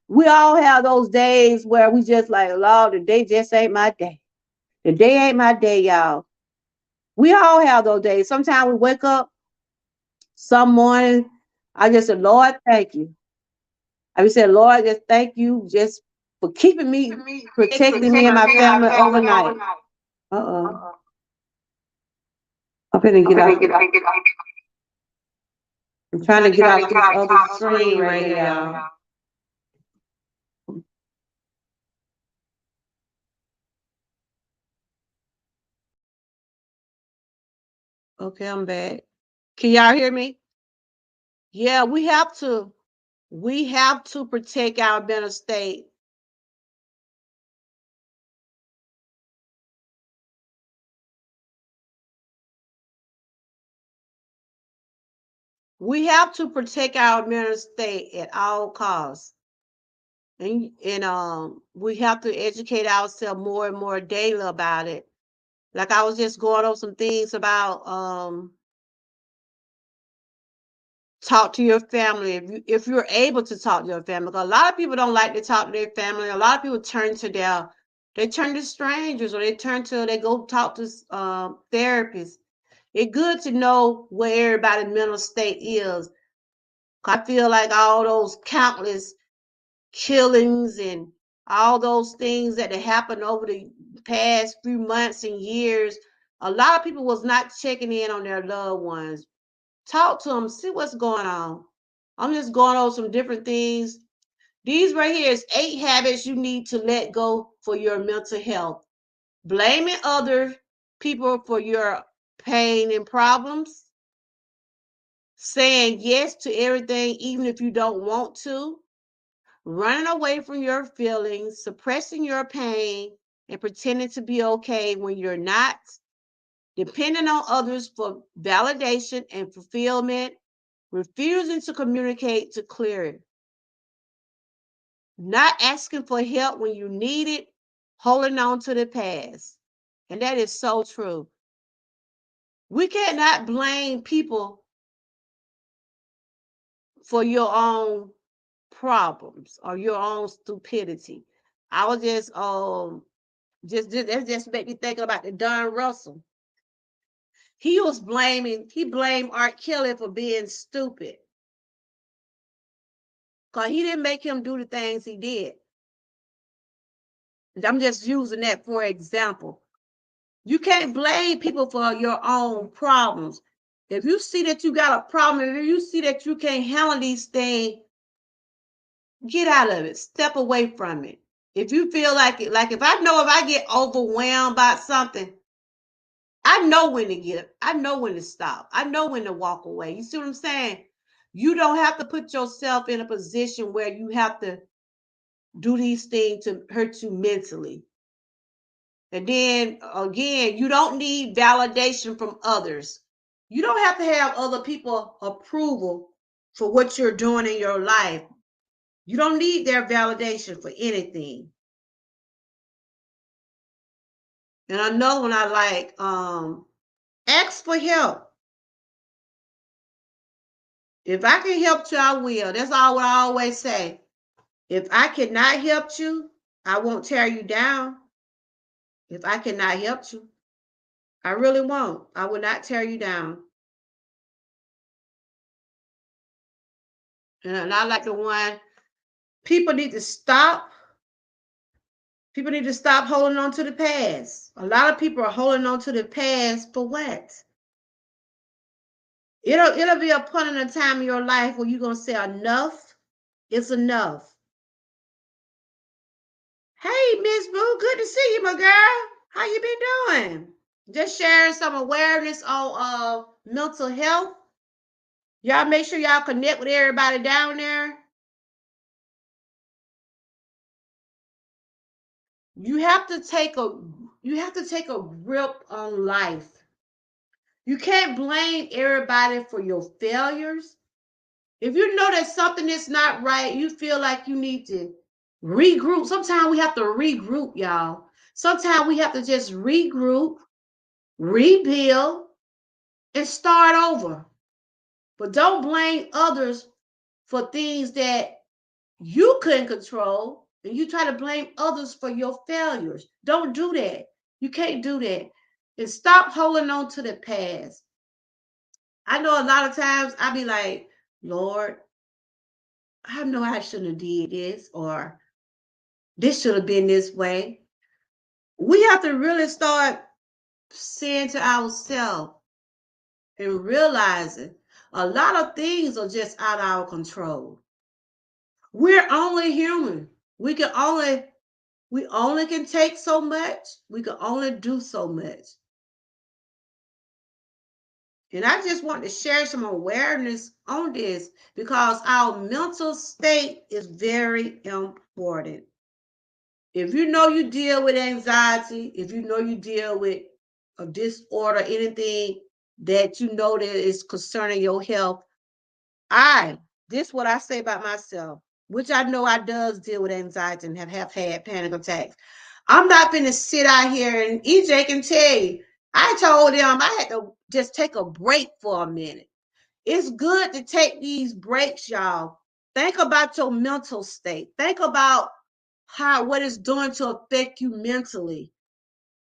We all have those days where we just like, Lord, the day just ain't my day. The day ain't my day, y'all. We all have those days. Sometimes we wake up some morning. I just said, Lord, thank you. I just said, Lord, just thank you just for keeping me, protecting me and my family overnight. Uh-oh. I'm gonna get off. I'm trying to get off this other screen right here, y'all. Okay, I'm back. Can y'all hear me? Yeah, we have to protect our mental state. We have to protect our mental state at all costs. And we have to educate ourselves more and more daily about it. Like I was just going over some things about talk to your family if you're able to talk to your family. Because a lot of people don't like to talk to their family. A lot of people they turn to strangers or they go talk to therapists. It's good to know where everybody's mental state is. I feel like all those countless killings and all those things that have happened over the past few months and years, a lot of people was not checking in on their loved ones. Talk to them, see what's going on. I'm just going over some different things. These right here is 8 habits you need to let go for your mental health. Blaming other people for your pain and problems. Saying yes to everything even if you don't want to. Running away from your feelings, suppressing your pain, and pretending to be okay when you're not. Depending on others for validation and fulfillment. Refusing to communicate to clear it. Not asking for help when you need it, holding on to the past. And that is so true. We cannot blame people for your own problems or your own stupidity. I was just that just made me think about the Don Russell. He blamed Art Kelly for being stupid. Because he didn't make him do the things he did. I'm just using that for example. You can't blame people for your own problems. If you see that you got a problem, if you see that you can't handle these things, get out of it. Step away from it. If you feel like it, like if I get overwhelmed by something, I know when to I know when to stop. I know when to walk away. You see what I'm saying? You don't have to put yourself in a position where you have to do these things to hurt you mentally. And then again, you don't need validation from others. You don't have to have other people approval for what you're doing in your life. You don't need their validation for anything. And another one I like, ask for help. If I can help you, I will. That's all what I always say. If I cannot help you, I won't tear you down. If I cannot help you, I really won't. I will not tear you down. And I like the one people need to stop. People need to stop holding on to the past. A lot of people are holding on to the past for what? It'll be a point in a time in your life where you're gonna say enough is enough. Hey, Miss Boo, good to see you, my girl. How you been doing? Just sharing some awareness on mental health. Y'all make sure y'all connect with everybody down there. You have to take a grip on life. You can't blame everybody for your failures. If you know that something is not right, you feel like you need to regroup. Sometimes we have to regroup, y'all. Sometimes we have to just regroup, rebuild, and start over. But don't blame others for things that you couldn't control, and you try to blame others for your failures. Don't do that. You can't do that. And stop holding on to the past. I know a lot of times I be like, Lord, I know I shouldn't have did this, or this should have been this way. We have to really start saying to ourselves and realizing a lot of things are just out of our control. We're only human. We can only we only can take so much. We can only do so much. And I just want to share some awareness on this because our mental state is very important. If you know you deal with anxiety, if you know you deal with a disorder, anything that you know that is concerning your health, this is what I say about myself, which I know I does deal with anxiety and have had panic attacks. I'm not gonna sit out here, and EJ can tell you, I told him I had to just take a break for a minute. It's good to take these breaks, y'all. Think about your mental state. Think about what it's doing to affect you mentally.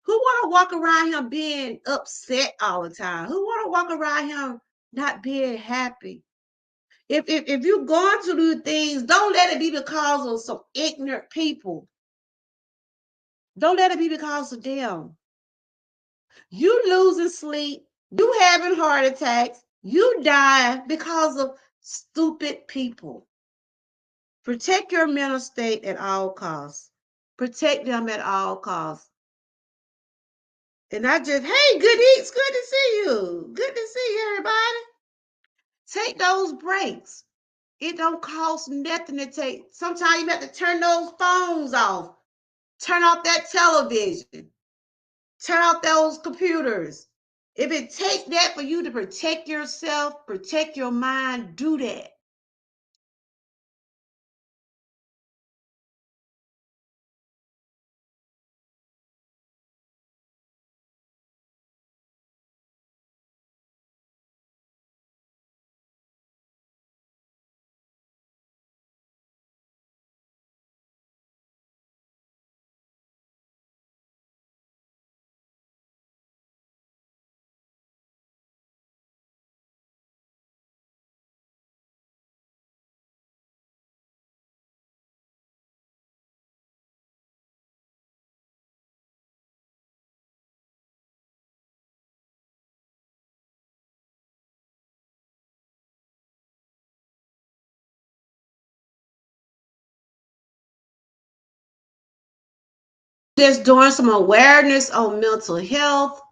Who want to walk around here being upset all the time? Who want to walk around here not being happy? If you're going to do things, don't let it be because of some ignorant people. Don't let it be because of them. You losing sleep, you having heart attacks, you dying because of stupid people. Protect your mental state at all costs. Protect them at all costs. And hey, good eats, good to see you. Good to see you, everybody. Take those breaks. It don't cost nothing to take. Sometimes you have to turn those phones off. Turn off that television. Turn off those computers. If it takes that for you to protect yourself, protect your mind, do that. Just doing some awareness on mental health.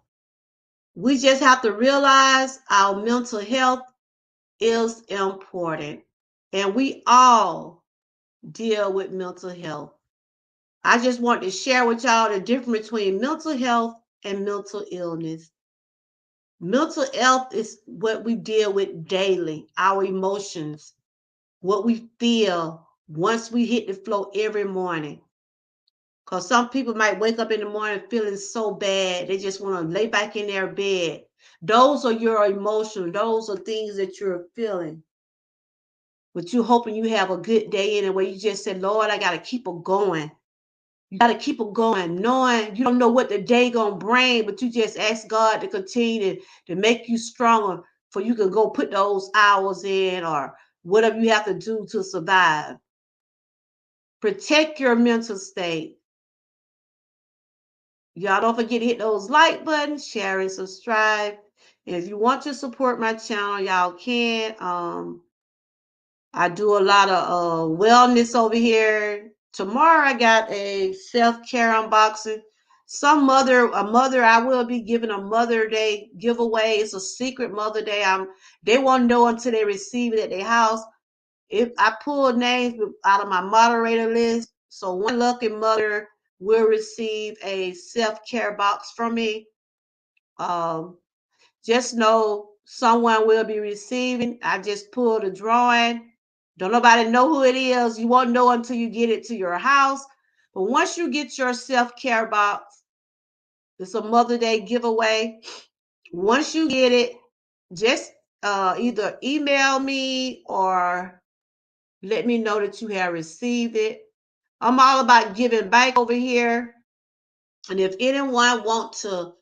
We just have to realize our mental health is important. And we all deal with mental health. I just want to share with y'all the difference between mental health and mental illness. Mental health is what we deal with daily, our emotions, what we feel once we hit the floor every morning. Because some people might wake up in the morning feeling so bad, they just want to lay back in their bed. Those are your emotions, those are things that you're feeling. But you're hoping you have a good day anyway. You just said, Lord, I got to keep it going. You got to keep it going, knowing you don't know what the day going to bring, but you just ask God to continue to make you stronger for you can go put those hours in or whatever you have to do to survive. Protect your mental state. Y'all don't forget to hit those like buttons, share and subscribe. And if you want to support my channel, y'all can. I do a lot of wellness over here. Tomorrow I got a self-care unboxing. a mother, I will be giving a Mother Day giveaway. It's a secret Mother Day. They won't know until they receive it at their house. If I pull names out of my moderator list, so one lucky mother will receive a self-care box from me. Um, just know someone will be receiving. I just pulled a drawing. Don't nobody know who it is. You won't know until you get it to your house. But once you get your self-care box, it's a Mother Day giveaway. Once you get it, just either email me or let me know that you have received it. I'm all about giving back over here. And if anyone want to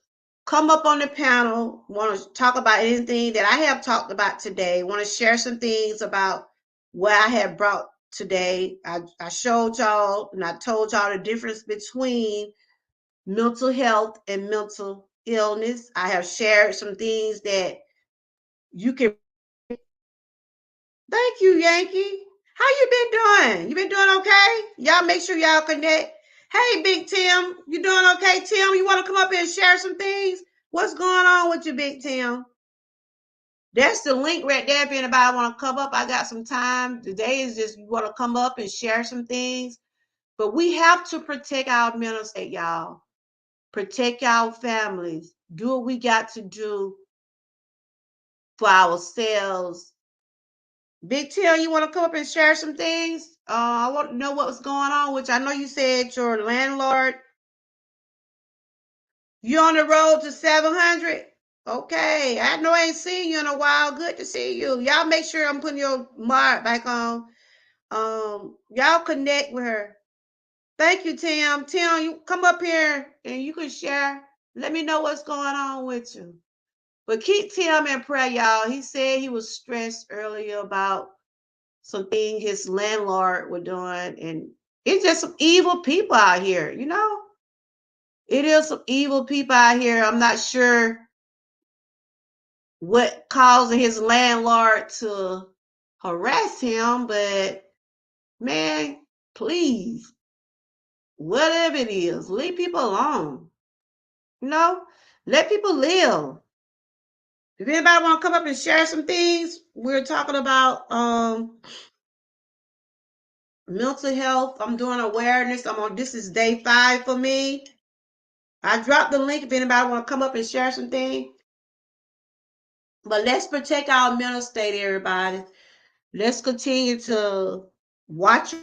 come up on the panel, want to talk about anything that I have talked about today, want to share some things about what I have brought today, I showed y'all and I told y'all the difference between mental health and mental illness. I have shared some things that you can. Thank you, Yankee. How you been doing? You been doing okay? Y'all make sure y'all connect. Hey, Big Tim, you doing okay? Tim, you want to come up here and share some things? What's going on with you, Big Tim? That's the link right there. If anybody want to come up, I got some time. Today is just you want to come up and share some things. But we have to protect our mental state, y'all. Protect our families. Do what we got to do for ourselves. Big Tail, you want to come up and share some things? I want to know what's going on, which I know you said your landlord. You on the road to 700? Okay. I know I ain't seen you in a while. Good to see you. Y'all make sure I'm putting your mark back on. Y'all connect with her. Thank you, Tim. Tim, you come up here and you can share. Let me know what's going on with you. But keep Tim in prayer, y'all. He said he was stressed earlier about something his landlord was doing, and it's just some evil people out here, you know. It is some evil people out here. I'm not sure what causing his landlord to harass him, but man, please, whatever it is, leave people alone. You know, let people live. If anybody want to come up and share some things, we're talking about mental health. I'm doing awareness. This is day 5 for me. I dropped the link if anybody want to come up and share something. But let's protect our mental state, everybody. Let's continue to watch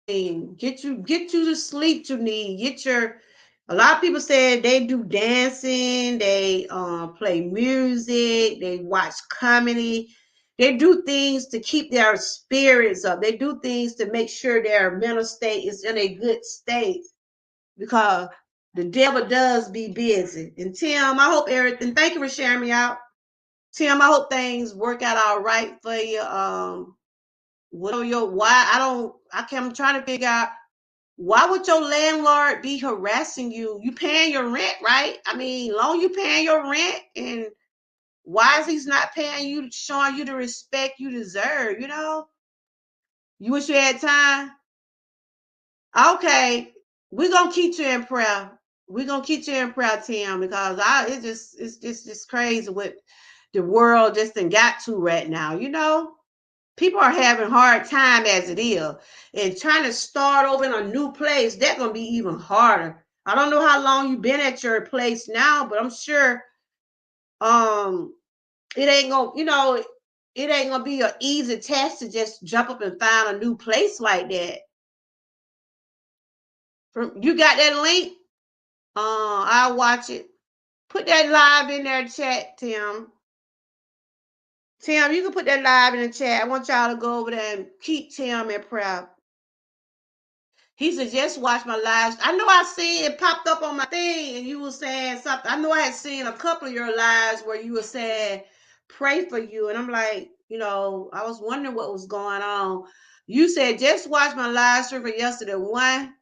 and get you the sleep you need. A lot of people say they do dancing, they play music, they watch comedy. They do things to keep their spirits up. They do things to make sure their mental state is in a good state because the devil does be busy. And Tim, I hope everything. Thank you for sharing me out. Tim, I hope things work out all right for you. What are your why? I'm trying to figure out why would your landlord be harassing you? You paying your rent, right? I mean, long you paying your rent, and why is he not paying you, showing you the respect you deserve? You know, you wish you had time. Okay, we're gonna keep you in prayer. We're gonna keep you in prayer, Tim, because it's just crazy what the world just done got to right now. You know, people are having a hard time as it is, and trying to start over in a new place, that's gonna be even harder. I don't know how long you've been at your place now, but I'm sure um it ain't gonna, it ain't gonna be an easy task to just jump up and find a new place like that. You got that link? I'll watch it. Put that live in there, chat, Tim. Tim, you can put that live in the chat. I want y'all to go over there and keep Tim in prayer. He said, just watch my lives. I know I seen it popped up on my thing and you were saying something. I know I had seen a couple of your lives where you were saying, pray for you. And I'm like, I was wondering what was going on. You said, just watch my live stream for yesterday. One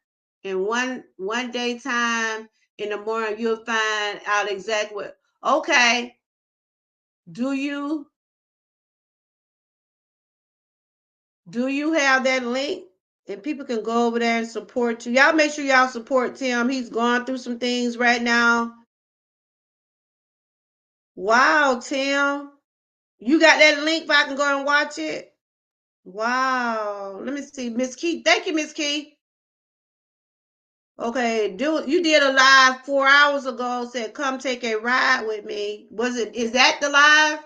day time in the morning, you'll find out exactly what. Okay. Do you have that link? and people can go over there and support you. Y'all make sure y'all support Tim. He's going through some things right now. Wow, Tim. You got that link if I can go and watch it? Wow. Let me see. Miss Key. Thank you, Miss Key. Okay, you did a live 4 hours ago, said come take a ride with me. Is that the live?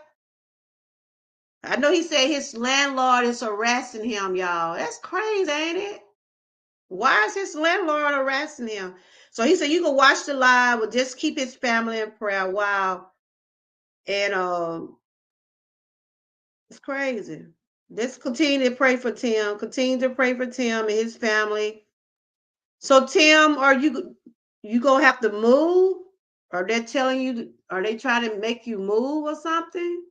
I know he said his landlord is harassing him, y'all. That's crazy, ain't it? Why is his landlord harassing him? So he said you can watch the live, but just keep his family in prayer. Wow. And it's crazy. Just continue to pray for Tim. Continue to pray for Tim and his family. So Tim, you gonna have to move? Are they telling you? Are they trying to make you move or something?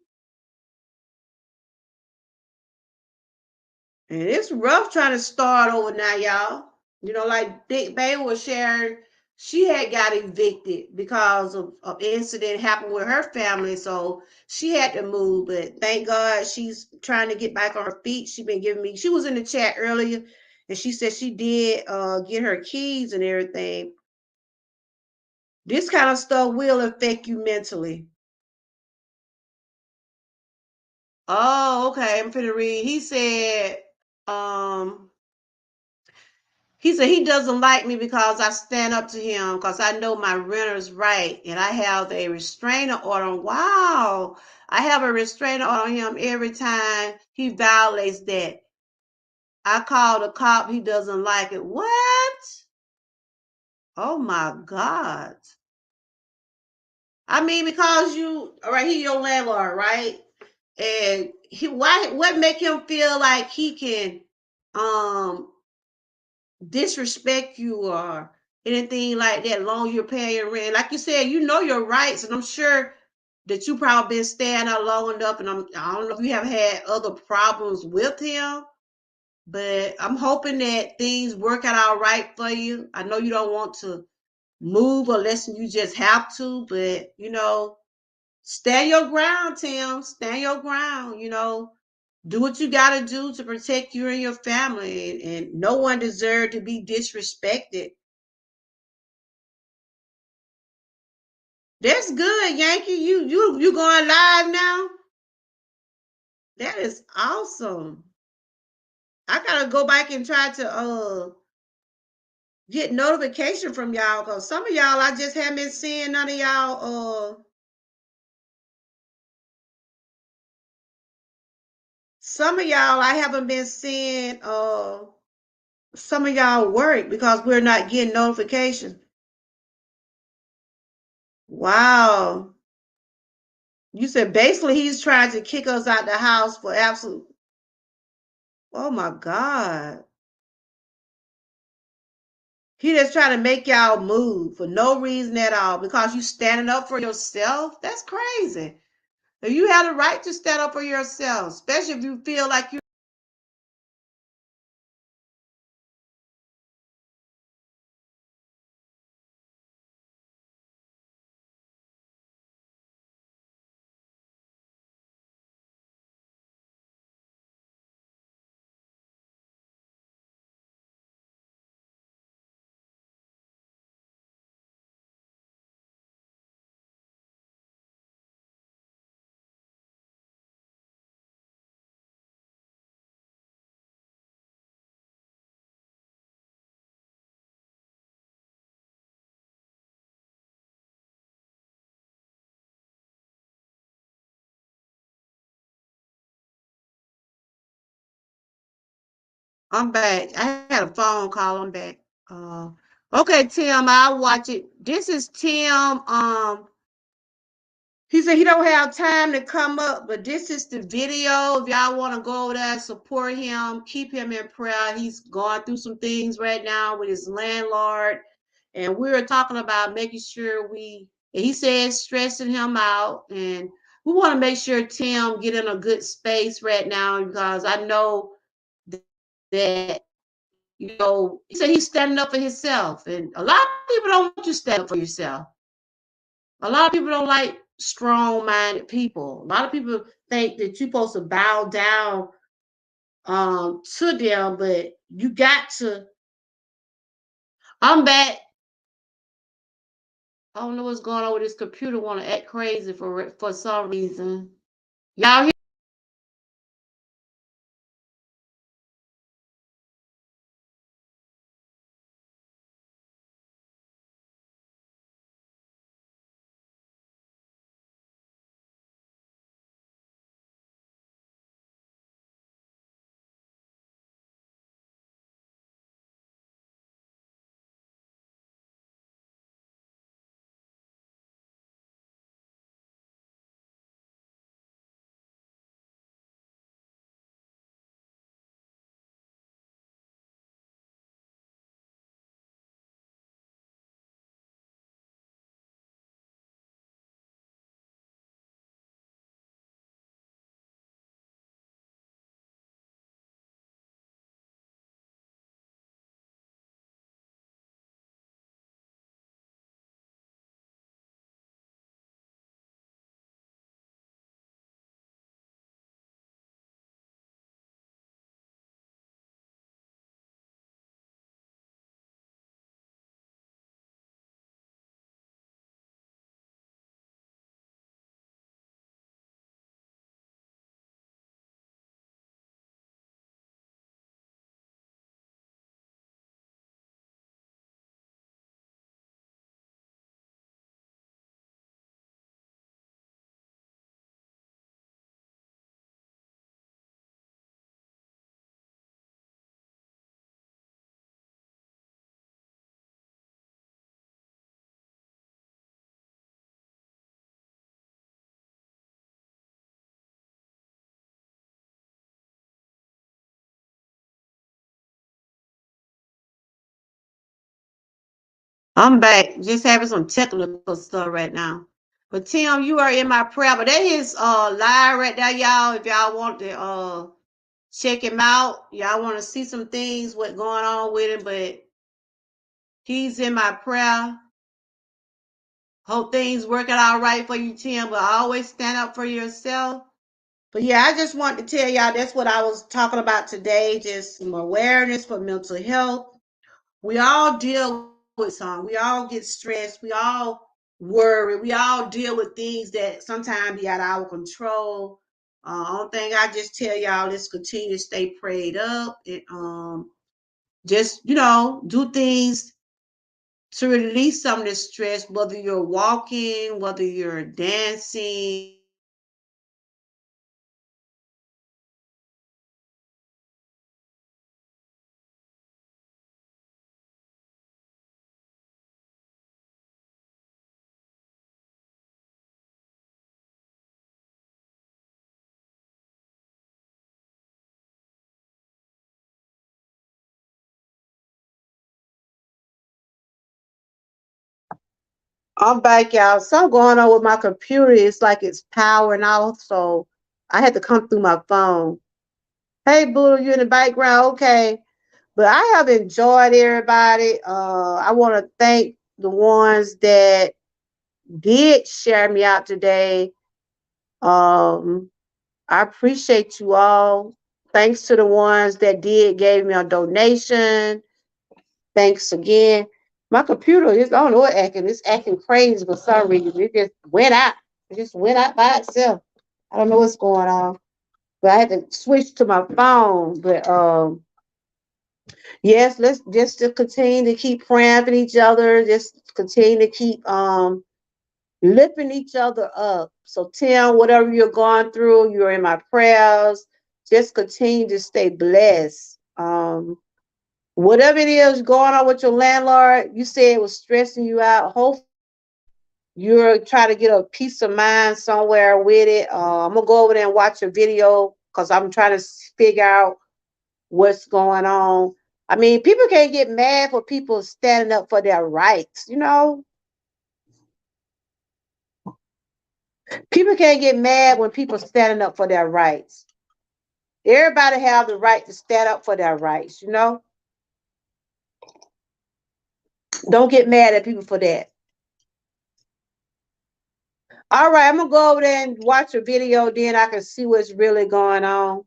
And it's rough trying to start over now, y'all. You know, like Day5 was sharing, she had got evicted because of incident happened with her family, so she had to move. But thank God she's trying to get back on her feet. She been giving me. She was in the chat earlier, and she said she did get her keys and everything. This kind of stuff will affect you mentally. Oh, okay. I'm finna read. Um, he said he doesn't like me because I stand up to him because I know my renter's right and I have a restraining order. Wow. I have a restraining order on him every time he violates that. I call the cop. He doesn't like it. What? Oh my God. I mean, because all right, he your landlord, right? And what make him feel like he can um disrespect you or anything like that long you're paying your rent? Like you said, you know your rights, and I'm sure that you probably been staying out long enough, and I don't know if you have had other problems with him, but I'm hoping that things work out all right for you. I know you don't want to move unless you just have to, but stand your ground, Tim. Stand your ground. Do what you got to do to protect you and your family, and no one deserves to be disrespected. That's good, Yankee. You going live now? That is awesome. I gotta go back and try to get notification from y'all, because some of y'all I just haven't been seeing none of y'all some of y'all I haven't been seeing some of y'all work because we're not getting notifications. Wow. You said basically he's trying to kick us out the house for absolute. Oh my God. He just trying to make y'all move for no reason at all because you standing up for yourself. That's crazy. You have the right to stand up for yourself, especially if you feel like you. I'm back. I had a phone call. I'm back. Uh, okay, Tim, I'll watch it. This is Tim. He said he don't have time to come up, but this is the video. If y'all want to go over there and support him, keep him in prayer. He's going through some things right now with his landlord, and we were talking about making sure he said stressing him out, and we want to make sure Tim get in a good space right now because I know that he said he's standing up for himself, and a lot of people don't want you to stand up for yourself. A lot of people don't like strong-minded people. A lot of people think that you're supposed to bow down to them, but You got to. I'm back. I don't know what's going on with this computer. Want to act crazy for some reason. Y'all hear? I'm back. Just having some technical stuff right now. But Tim, you are in my prayer. But that is live right there, y'all. If y'all want to check him out, y'all want to see some things what going on with him. But he's in my prayer. Hope things working out right for you, Tim. But always stand up for yourself. But yeah, I just want to tell y'all that's what I was talking about today. Just some awareness for mental health. We all deal with some. We all get stressed. We all worry. We all deal with things that sometimes be out of our control. Only thing I just tell y'all is continue to stay prayed up and just do things to release some of the stress. Whether you're walking, whether you're dancing, I'm back, y'all. Something going on with my computer. It's like it's powering off, so I had to come through my phone. Hey, Boo, you in the background? Okay. But I have enjoyed everybody. I want to thank the ones that did share me out today. Um, I appreciate you all. Thanks to the ones that did gave me a donation. Thanks again. My computer is, I don't know what acting. It's acting crazy for some reason. It just went out. It just went out by itself. I don't know what's going on. But I had to switch to my phone. But yes, let's just to continue to keep praying for each other. Just continue to keep lifting each other up. So Tim, whatever you're going through, you're in my prayers. Just continue to stay blessed. Whatever it is going on with your landlord, you said it was stressing you out. Hopefully, you're trying to get a peace of mind somewhere with it. I'm gonna go over there and watch a video because I'm trying to figure out what's going on. I mean, people can't get mad for people standing up for their rights. People can't get mad when people standing up for their rights. Everybody have the right to stand up for their rights. Don't get mad at people for that. All right, I'm gonna go over there and watch a video, then I can see what's really going on.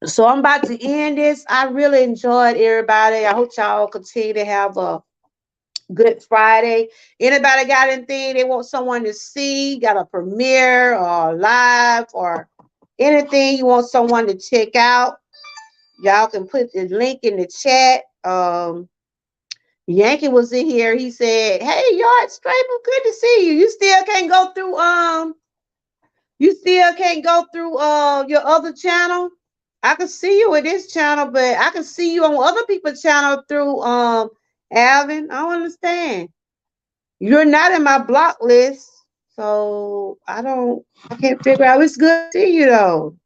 So I'm about to end this. I really enjoyed everybody. I hope y'all continue to have a good Friday. Anybody got anything they want someone to see? Got a premiere or live or anything you want someone to check out? Y'all can put the link in the chat. Yankee was in here. He said, "Hey, Yard Scraper, good to see you. You still can't go through your other channel. I can see you with this channel, but I can see you on other people's channel through Alvin. I don't understand. You're not in my block list, so I can't figure out. It's good to see you though.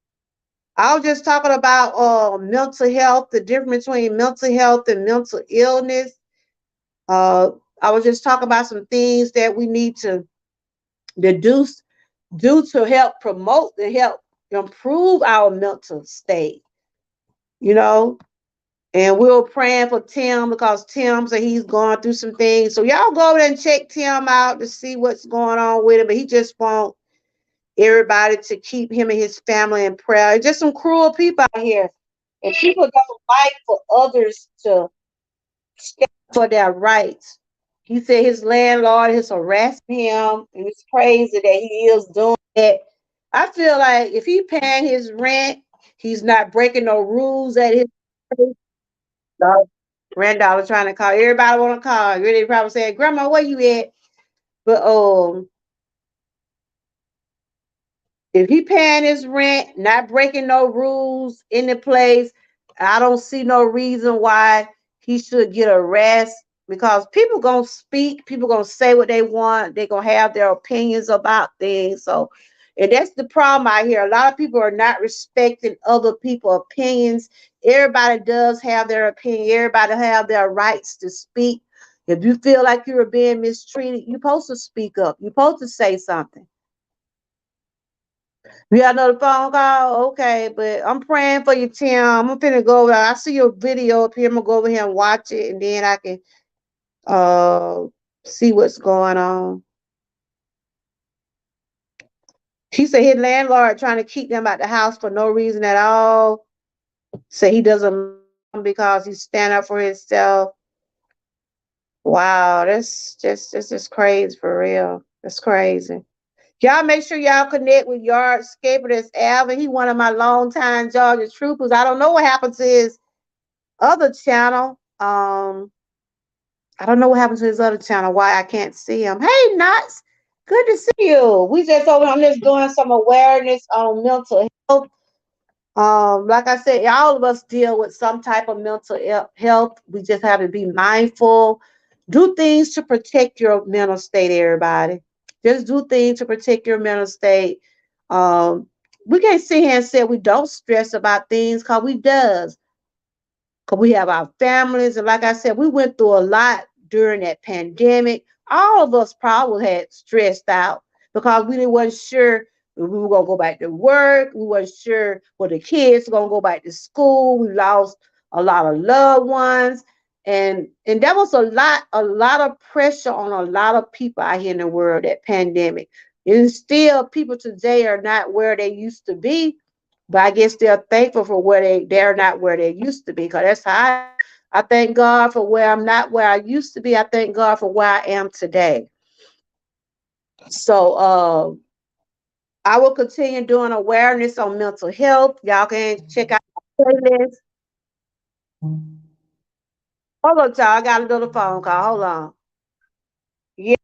I was just talking about mental health, the difference between mental health and mental illness. Uh, I was just talking about some things that we need to do to help promote and help improve our mental state, you know. And we were praying for Tim because Tim said he's going through some things. So y'all go over there and check Tim out to see what's going on with him. But he just want everybody to keep him and his family in prayer. It's just some cruel people out here. And people don't fight for others to stand for their rights. He said his landlord has harassed him, and it's crazy that he is doing that. I feel like if he paying his rent, he's not breaking no rules at his place. Granddaughter trying to call. Everybody want to call. Really probably saying, "Grandma, where you at?" But if he paying his rent, not breaking no rules in the place, I don't see no reason why he should get arrested because people gonna speak, people gonna say what they want, they gonna have their opinions about things. So, and that's the problem I hear. A lot of people are not respecting other people's opinions. Everybody does have their opinion. Everybody have their rights to speak. If you feel like you're being mistreated, you're supposed to speak up. You're supposed to say something. You got another phone call? Okay, but I'm praying for you, Tim. I'm finna go over. I see your video up here. I'm gonna go over here and watch it, and then I can uh see what's going on. He said his landlord trying to keep them at the house for no reason at all. Say he doesn't because he's standing up for himself. Wow, that's just crazy for real. That's crazy. Y'all make sure y'all connect with Yard Scaper. That's Alvin. He one of my longtime Georgia troopers. I don't know what happened to his other channel. I don't know what happened to his other channel. Why I can't see him. Hey, Knots, good to see you. We just over. I'm just doing some awareness on mental health. Like I said, all of us deal with some type of mental health. We just have to be mindful. Do things to protect your mental state. Everybody, just do things to protect your mental state. Um, we can't sit here and say we don't stress about things because we does. Because we have our families. And like I said, we went through a lot during that pandemic. All of us probably had stressed out because we wasn't sure if we were going to go back to work. We weren't sure what the kids were going to go back to school. We lost a lot of loved ones. And that was a lot of pressure on a lot of people out here in the world, that pandemic. And still people today are not where they used to be, but I guess they're thankful for where they're not where they used to be. Because that's how I am. I thank God for where I'm not where I used to be. I thank God for where I am today. So I will continue doing awareness on mental health. Y'all can check out my playlist. Hold on, y'all. I got another phone call. Hold on. Yeah.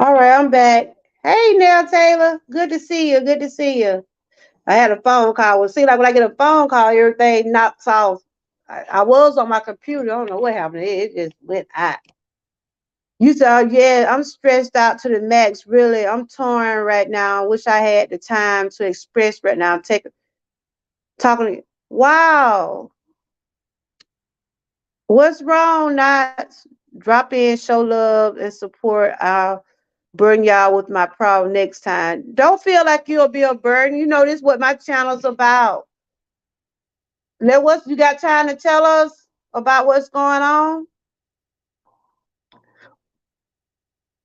All right, I'm back. Hey, Nell Taylor. Good to see you. Good to see you. I had a phone call. Well, see, like when I get a phone call, everything knocks off. I was on my computer. I don't know what happened. It just went out. You said, yeah, I'm stressed out to the max. Really, I'm torn right now. I wish I had the time to express right now. I'm talking to you. Wow. What's wrong? Not drop in, show love, and support. I'll burden y'all with my problem next time. Don't feel like you'll be a burden. You know this is what my channel's about. Now, what you got time to tell us about what's going on?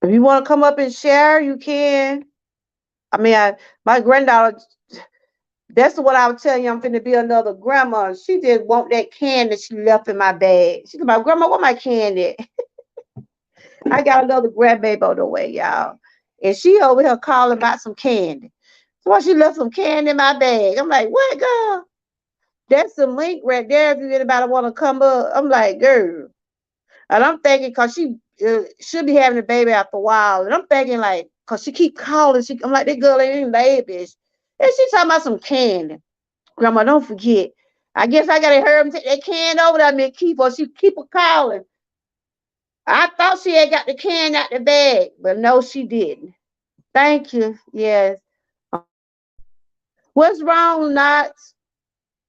If you want to come up and share, you can. I mean, my granddaughter, that's what I was telling you. I'm finna be another grandma. She just want that candy she left in my bag. She said, my grandma, what my candy? I got another grandbaby on the way, y'all. And she over here calling about some candy. So why she left some candy in my bag? I'm like, what, girl? That's the link right there. If you anybody want to come up, I'm like, girl. And I'm thinking, cause she should be having a baby after a while, and I'm thinking like, cause she keep calling, I'm like, that girl ain't even baby, and she talking about some candy. Grandma, don't forget. I guess I gotta hurry and take that can over there and keep her. She keep her calling. I thought she had got the can out the bag, but no, she didn't. Thank you. Yes. What's wrong, Knots?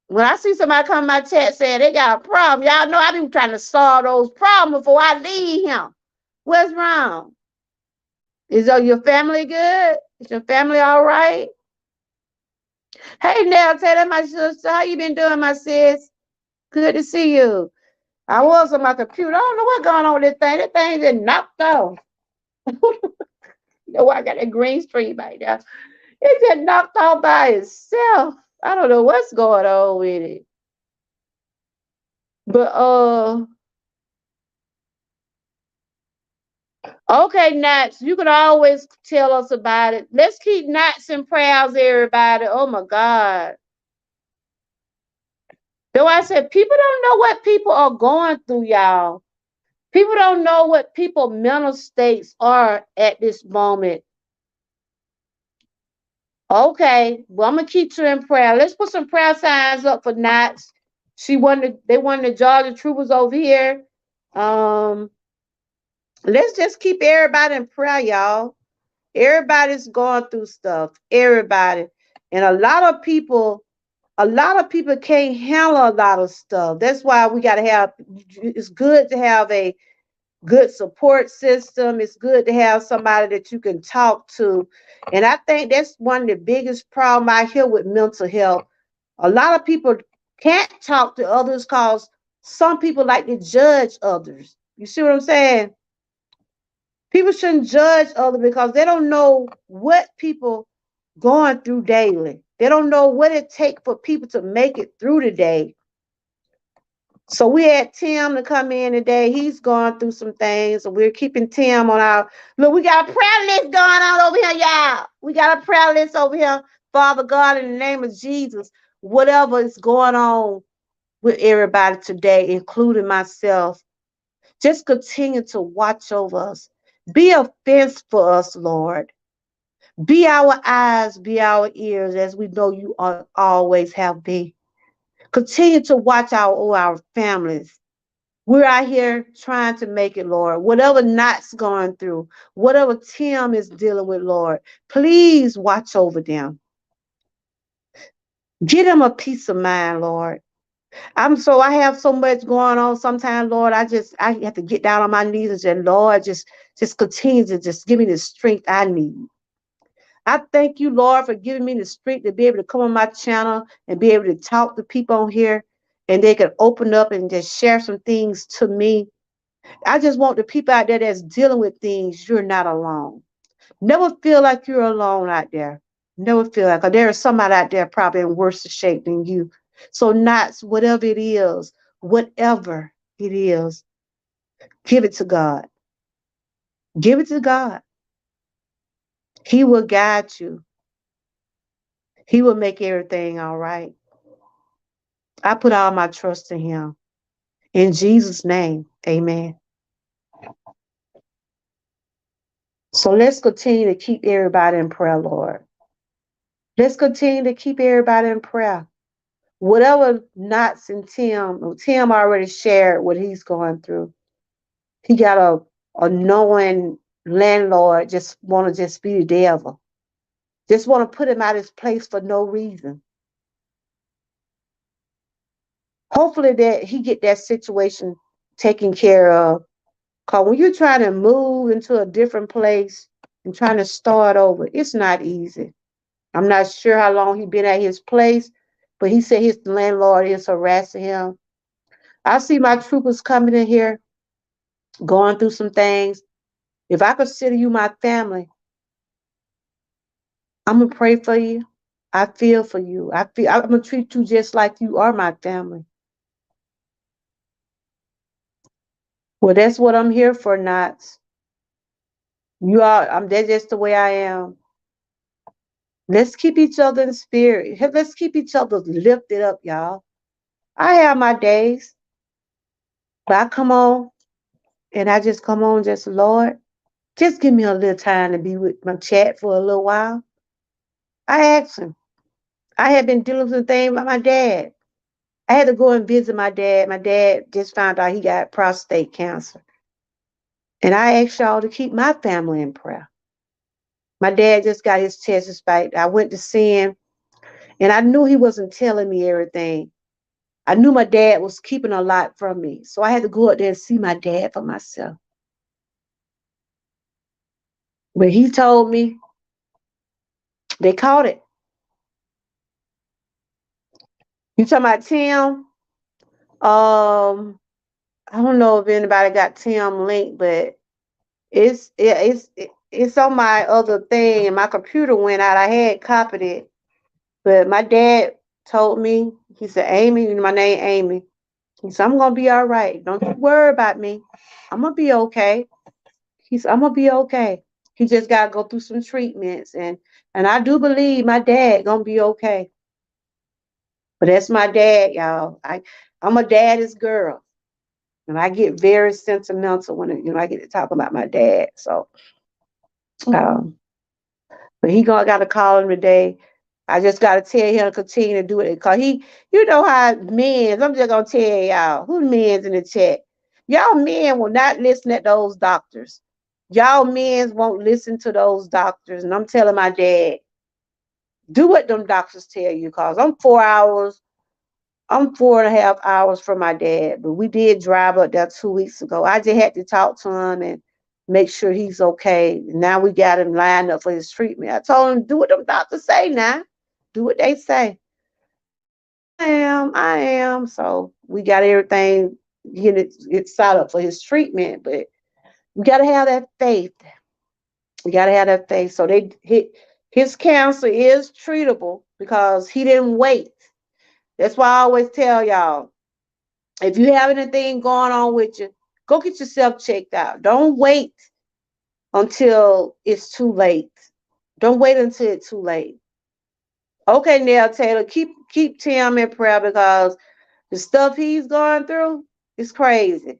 When I see somebody come in my chat saying they got a problem, y'all know I be trying to solve those problems before I leave him. What's wrong? Is your family good? Is your family all right? Hey, Nell, tell that my sister, how you been doing, my sis? Good to see you. I was on my computer. I don't know what's going on with this thing. That thing just knocked off. You know why I got that green screen right there? It just knocked off by itself. I don't know what's going on with it. But okay, Nats, you can always tell us about it. Let's keep Nats in prayers, everybody. Oh my God. Though I said people don't know what people are going through, y'all. People don't know what people's mental states are at this moment. Okay, well, I'm gonna keep her in prayer. Let's put some prayer signs up for Knots. They wanted the Georgia Troopers over here. Um, let's just keep everybody in prayer, y'all. Everybody's going through stuff. Everybody. And a lot of people can't handle a lot of stuff. That's why we gotta have it's good to have a good support system. It's good to have somebody that you can talk to. And I think that's one of the biggest problems I hear with mental health. A lot of people can't talk to others because some people like to judge others. You see what I'm saying? People shouldn't judge others because they don't know what people going through daily. They don't know what it takes for people to make it through the day. So we had Tim to come in today. He's going through some things, and we're keeping Tim on our look. We got a prayer list going on over here, y'all. We got a prayer list over here, Father God, in the name of Jesus. Whatever is going on with everybody today, including myself, just continue to watch over us. Be a fence for us, Lord. Be our eyes, be our ears, as we know you always have been. Continue to watch our families. We're out here trying to make it, Lord. Whatever Knot's going through, whatever Tim is dealing with, Lord, please watch over them. Give them a peace of mind, Lord. I have so much going on sometimes, Lord. I have to get down on my knees and say, Lord, just continue to just give me the strength I need. I thank you, Lord, for giving me the strength to be able to come on my channel and be able to talk to people on here and they can open up and just share some things to me. I just want the people out there that's dealing with things, you're not alone. Never feel like you're alone out there. Never feel like there is somebody out there probably in worse shape than you. So not whatever it is, give it to God. Give it to God. He will guide you. He will make everything all right. I put all my trust in him. In Jesus' name, amen. So let's continue to keep everybody in prayer, Lord. Let's continue to keep everybody in prayer. Whatever Knots and Tim already shared what he's going through. He got a knowing landlord just want to just be the devil. Just want to put him out of his place for no reason. Hopefully that he get that situation taken care of. Cause when you're trying to move into a different place and trying to start over, it's not easy. I'm not sure how long he been at his place, but he said his landlord is harassing him. I see my troopers coming in here, going through some things. If I consider you my family, I'm gonna pray for you. I feel for you. I'm gonna treat you just like you are my family. Well, that's what I'm here for, Knots. You are. That's just the way I am. Let's keep each other in spirit. Let's keep each other lifted up, y'all. I have my days, but I come on and I just come on, just Lord, just give me a little time to be with my chat for a little while. I asked him. I had been dealing with some things with my dad. I had to go and visit my dad. My dad just found out he got prostate cancer. And I asked y'all to keep my family in prayer. My dad just got his test back. I went to see him, and I knew he wasn't telling me everything. I knew my dad was keeping a lot from me. So I had to go up there and see my dad for myself. But he told me they caught it. You talking about Tim? I don't know if anybody got Tim linked, but it's on my other thing, and my computer went out. I had copied it, but my dad told me. He said, "Amy, my name Amy." He said, "I'm gonna be all right. Don't you worry about me. I'm gonna be okay." He said, "I'm gonna be okay." He just gotta go through some treatments, and I do believe my dad gonna be okay. But that's my dad, y'all. I'm a daddy's girl, and I get very sentimental when I get to talk about my dad. So, um, but he gonna gotta call him today. I just gotta tell him to continue to do it, cause you know how men. I'm just gonna tell y'all who men's in the chat. Y'all men will not listen at those doctors. Y'all men won't listen to those doctors, and I'm telling my dad, do what them doctors tell you, cause I'm 4 hours. I'm 4.5 hours from my dad, but we did drive up there 2 weeks ago. I just had to talk to him and make sure he's okay. Now we got him lined up for his treatment. I told him, do what them doctors say now. Do what they say. I am. So we got everything get set up for his treatment, but we gotta have that faith. We gotta have that faith. So his cancer is treatable because he didn't wait. That's why I always tell y'all, if you have anything going on with you, go get yourself checked out. Don't wait until it's too late. Don't wait until it's too late. Okay, now Taylor, keep Tim in prayer because the stuff he's going through is crazy.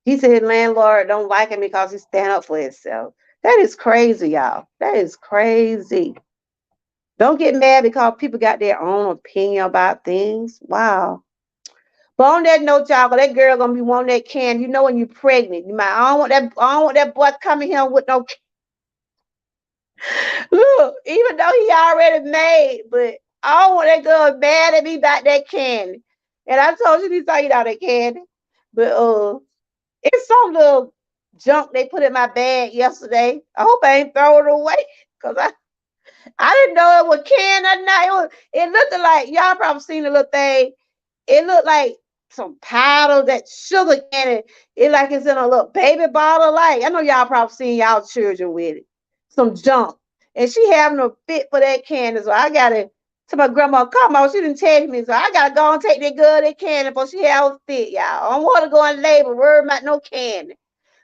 He said his landlord don't like him because he stand up for himself. That is crazy, y'all. That is crazy. Don't get mad because people got their own opinion about things. Wow. But on that note, y'all, that girl gonna be wanting that candy. You know when you're pregnant, you might I don't want that boy coming here with no look, even though he already made, but I don't want that girl mad at me about that candy. And I told you to eat all that candy. But it's some little junk they put in my bag yesterday. I hope I ain't throw it away. Cause I didn't know it was candy or not. It looked like y'all probably seen the little thing. It looked like some powder, that sugar candy. It like it's in a little baby bottle. Like I know y'all probably seen y'all children with it. Some junk. And she having a fit for that candy. So I gotta tell my grandma, come on, she didn't tell me. So I gotta go and take that girl that candy before she have a fit, y'all. I don't want to go in labor, worry about no candy.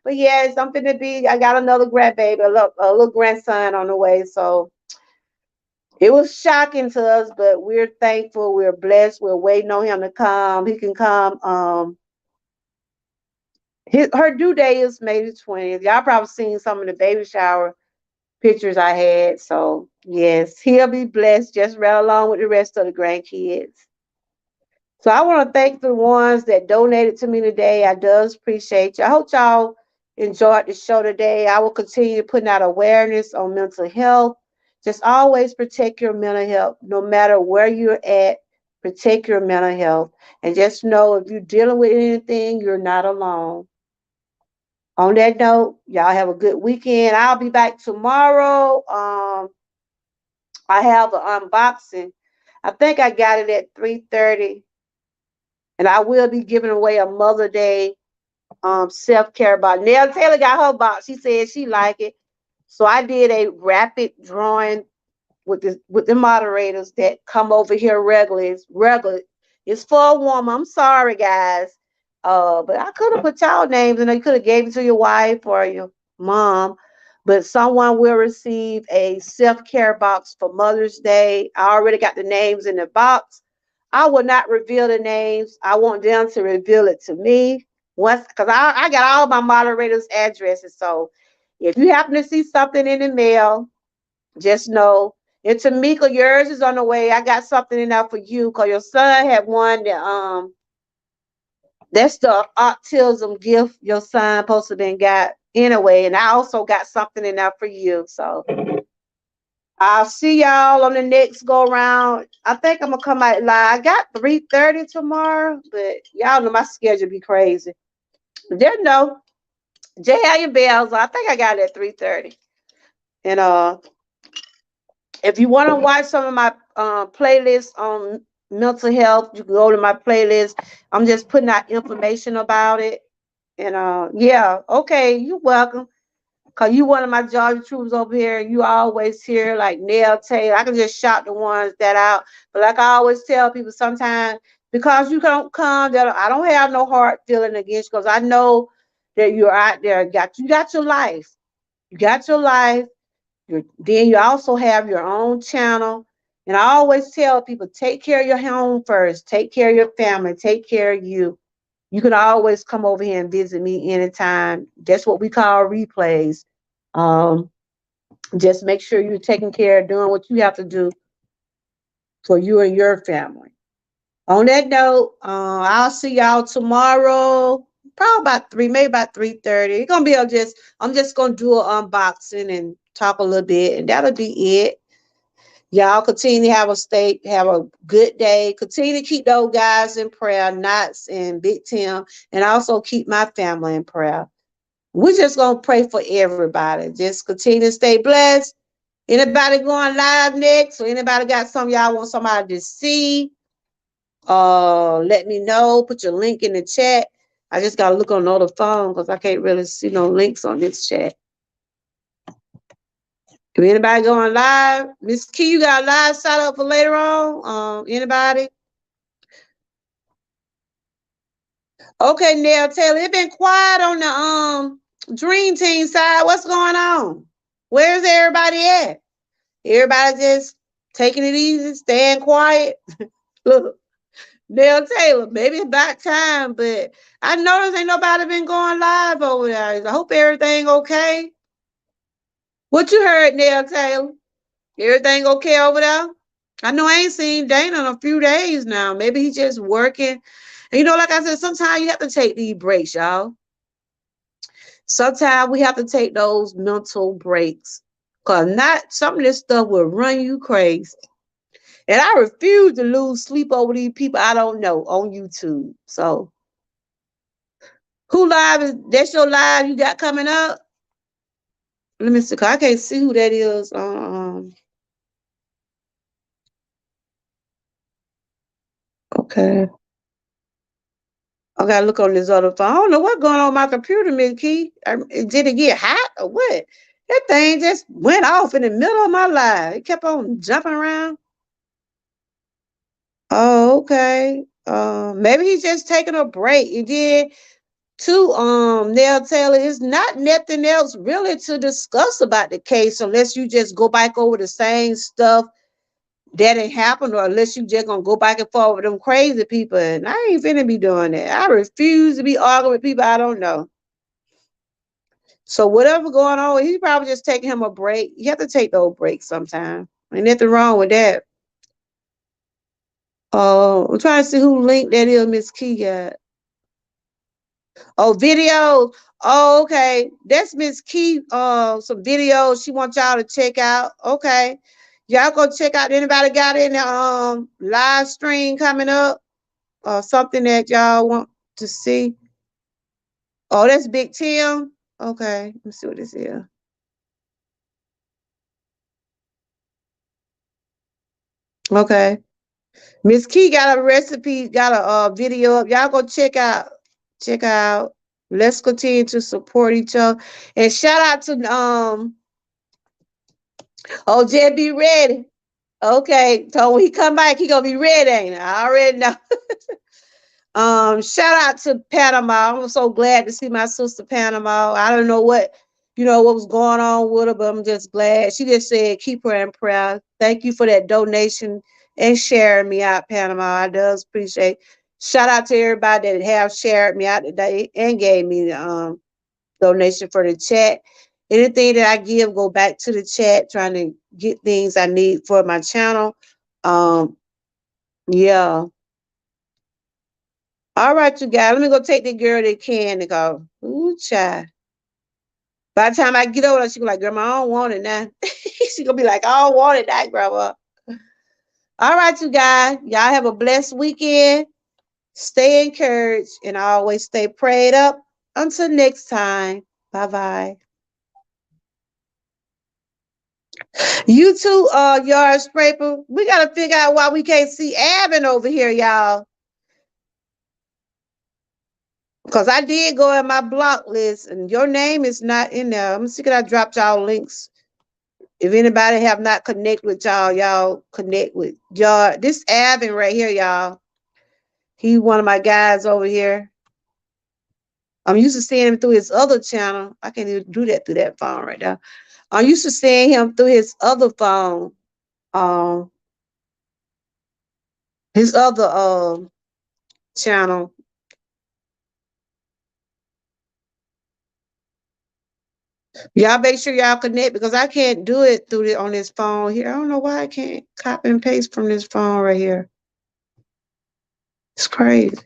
But yeah, it's something to be. I got another grandbaby, a little grandson on the way. So it was shocking to us, but we're thankful. We're blessed. We're waiting on him to come. He can come. Her due date is May the 20th. Y'all probably seen some of the baby shower. pictures I had. So yes, he'll be blessed just right along with the rest of the grandkids. So I want to thank the ones that donated to me today. I does appreciate you. I hope y'all enjoyed the show today. I will continue putting out awareness on mental health. Just always protect your mental health, no matter where you're at. Protect your mental health, and just know if you're dealing with anything, you're not alone. On that note, y'all have a good weekend. I'll be back tomorrow. I have an unboxing. I think I got it at 3:30, and I will be giving away a Mother Day self-care box. Nell Taylor got her box. She said she like it. So I did a rapid drawing with the moderators that come over here regularly. It's regular. It's for a woman. I'm sorry, guys. But I could have put y'all names and you could have gave it to your wife or your mom. But someone will receive a self-care box for Mother's Day. I already got the names in the box. I will not reveal the names. I want them to reveal it to me once, because I got all my moderators' addresses. So if you happen to see something in the mail, just know. And Tamika, yours is on the way. I got something in there for you because your son had one that that's the autism gift your son supposed to been got anyway. And I also got something in there for you. So I'll see y'all on the next go round. I think I'm gonna come out live. I got 3:30 tomorrow, but y'all know my schedule be crazy. There no. Jay, how your bells? I think I got it at 3:30. And if you want to watch some of my playlists on mental health, you can go to my playlist. I'm just putting out information about it. And yeah, okay, you're welcome. Cause you one of my Georgia troops over here, and you always hear like Nell Taylor. I can just shout the ones that out. But like I always tell people, sometimes because you don't come, that I don't have no hard feeling against you, because I know that you're out there. You got your life. You got your life. Then you also have your own channel. And I always tell people, take care of your home first. Take care of your family. Take care of you. You can always come over here and visit me anytime. That's what we call replays. Um, just make sure you're taking care of doing what you have to do for you and your family. On that note, I'll see y'all tomorrow. Probably about 3, maybe about 3:30. It's gonna be I'm just gonna do an unboxing and talk a little bit, and that'll be it. Y'all continue to have a good day. Continue to keep those guys in prayer, Knots and Big Tim, and also keep my family in prayer. We're just gonna pray for everybody. Just continue to stay blessed. Anybody going live next, or anybody got something y'all want somebody to see? Let me know. Put your link in the chat. I just gotta look on the phone because I can't really see no links on this chat. If anybody going live, Miss Key, you got a live set up for later on? Anybody? Okay, Nell Taylor, it been quiet on the Dream Team side. What's going on? Where's everybody at? Everybody just taking it easy, staying quiet. Look, Nell Taylor, maybe it's about time, but I noticed ain't nobody been going live over there. I hope everything okay. What you heard, Nell Taylor? Everything okay over there? I know I ain't seen Dana in a few days now. Maybe he's just working. And like I said, sometimes you have to take these breaks, y'all. Sometimes we have to take those mental breaks. Cause not some of this stuff will run you crazy. And I refuse to lose sleep over these people I don't know on YouTube. So who live is that's your live you got coming up? Let me see. Cause I can't see who that is. Okay. I gotta look on this other phone. I don't know what's going on with my computer, Miss Key. Did it get hot or what? That thing just went off in the middle of my live. It kept on jumping around. Oh, okay. Maybe he's just taking a break. He did too, Nell Taylor. It's not nothing else really to discuss about the case unless you just go back over the same stuff that ain't happened, or unless you just gonna go back and forth with them crazy people. And I ain't finna be doing that. I refuse to be arguing with people I don't know. So whatever going on, he's probably just taking him a break. You have to take those breaks sometime. Ain't nothing wrong with that. Oh, I'm trying to see who link that is. Miss Key got. Oh, videos. Oh, okay. That's Miss Key. Some videos she wants y'all to check out. Okay. Y'all go check out. Anybody got any live stream coming up or something that y'all want to see? Oh, that's Big Tim. Okay. Let me see what this is. Okay. Miss Key got a recipe, got a video up. Y'all go check out. Let's continue to support each other. And shout out to oh, Jed, be ready. Okay, so when he come back, he gonna be ready, ain't it? I already know. Shout out to Panama. I'm so glad to see my sister Panama. I don't know what was going on with her, but I'm just glad. She just said keep her in prayer. Thank you for that donation and sharing me out, Panama. I does appreciate. Shout out to everybody that have shared me out today and gave me the donation for the chat. Anything that I give go back to the chat, trying to get things I need for my channel. Um, yeah. All right, you guys. Let me go take the girl that can and go. Ooh, child. By the time I get over there, she be like, Grandma, I don't want it now. She gonna be like, I don't want it now, Grandma. All right, you guys. Y'all have a blessed weekend. Stay encouraged and always stay prayed up. Until next time. Bye-bye. You too, yard scraper. We gotta figure out why we can't see Avin over here, y'all. Because I did go in my block list and your name is not in there. Let me see, can I drop y'all links? If anybody have not connect with y'all, y'all connect with y'all. This Avin right here, y'all. He one of my guys over here. I'm used to seeing him through his other channel. I can't even do that through that phone right now. I'm used to seeing him through his other phone. Um, his other channel. Y'all make sure y'all connect because I can't do it through on this phone here. I don't know why I can't copy and paste from this phone right here. It's crazy.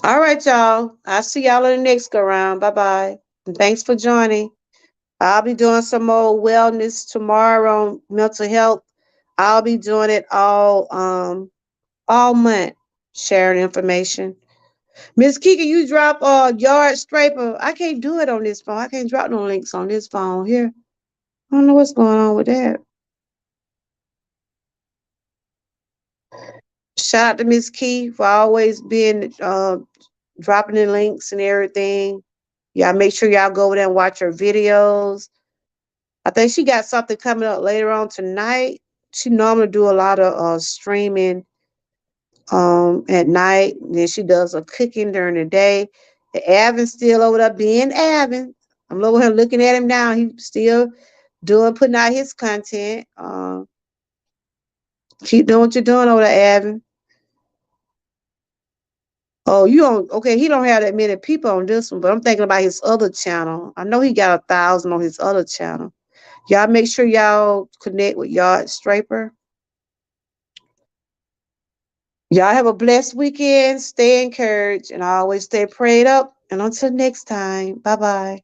All right, y'all. I'll see y'all in the next go round. Bye bye. And thanks for joining. I'll be doing some more wellness tomorrow on mental health. I'll be doing it all month, sharing information. Miss Kika, you drop yard scraper. I can't do it on this phone. I can't drop no links on this phone here. I don't know what's going on with that. Shout out to Miss Key for always being dropping the links and everything. Y'all make sure y'all go over there and watch her videos. I think she got something coming up later on tonight. She normally do a lot of streaming at night. And then she does a cooking during the day. Avin's still over there being Avin. I'm over here looking at him now. He's still putting out his content. Keep doing what you're doing over there, Avin. Oh, you don't okay, he don't have that many people on this one, but I'm thinking about his other channel. I know he got 1,000 on his other channel. Y'all make sure y'all connect with Yard Straper. Y'all have a blessed weekend. Stay encouraged and always stay prayed up. And until next time, bye bye.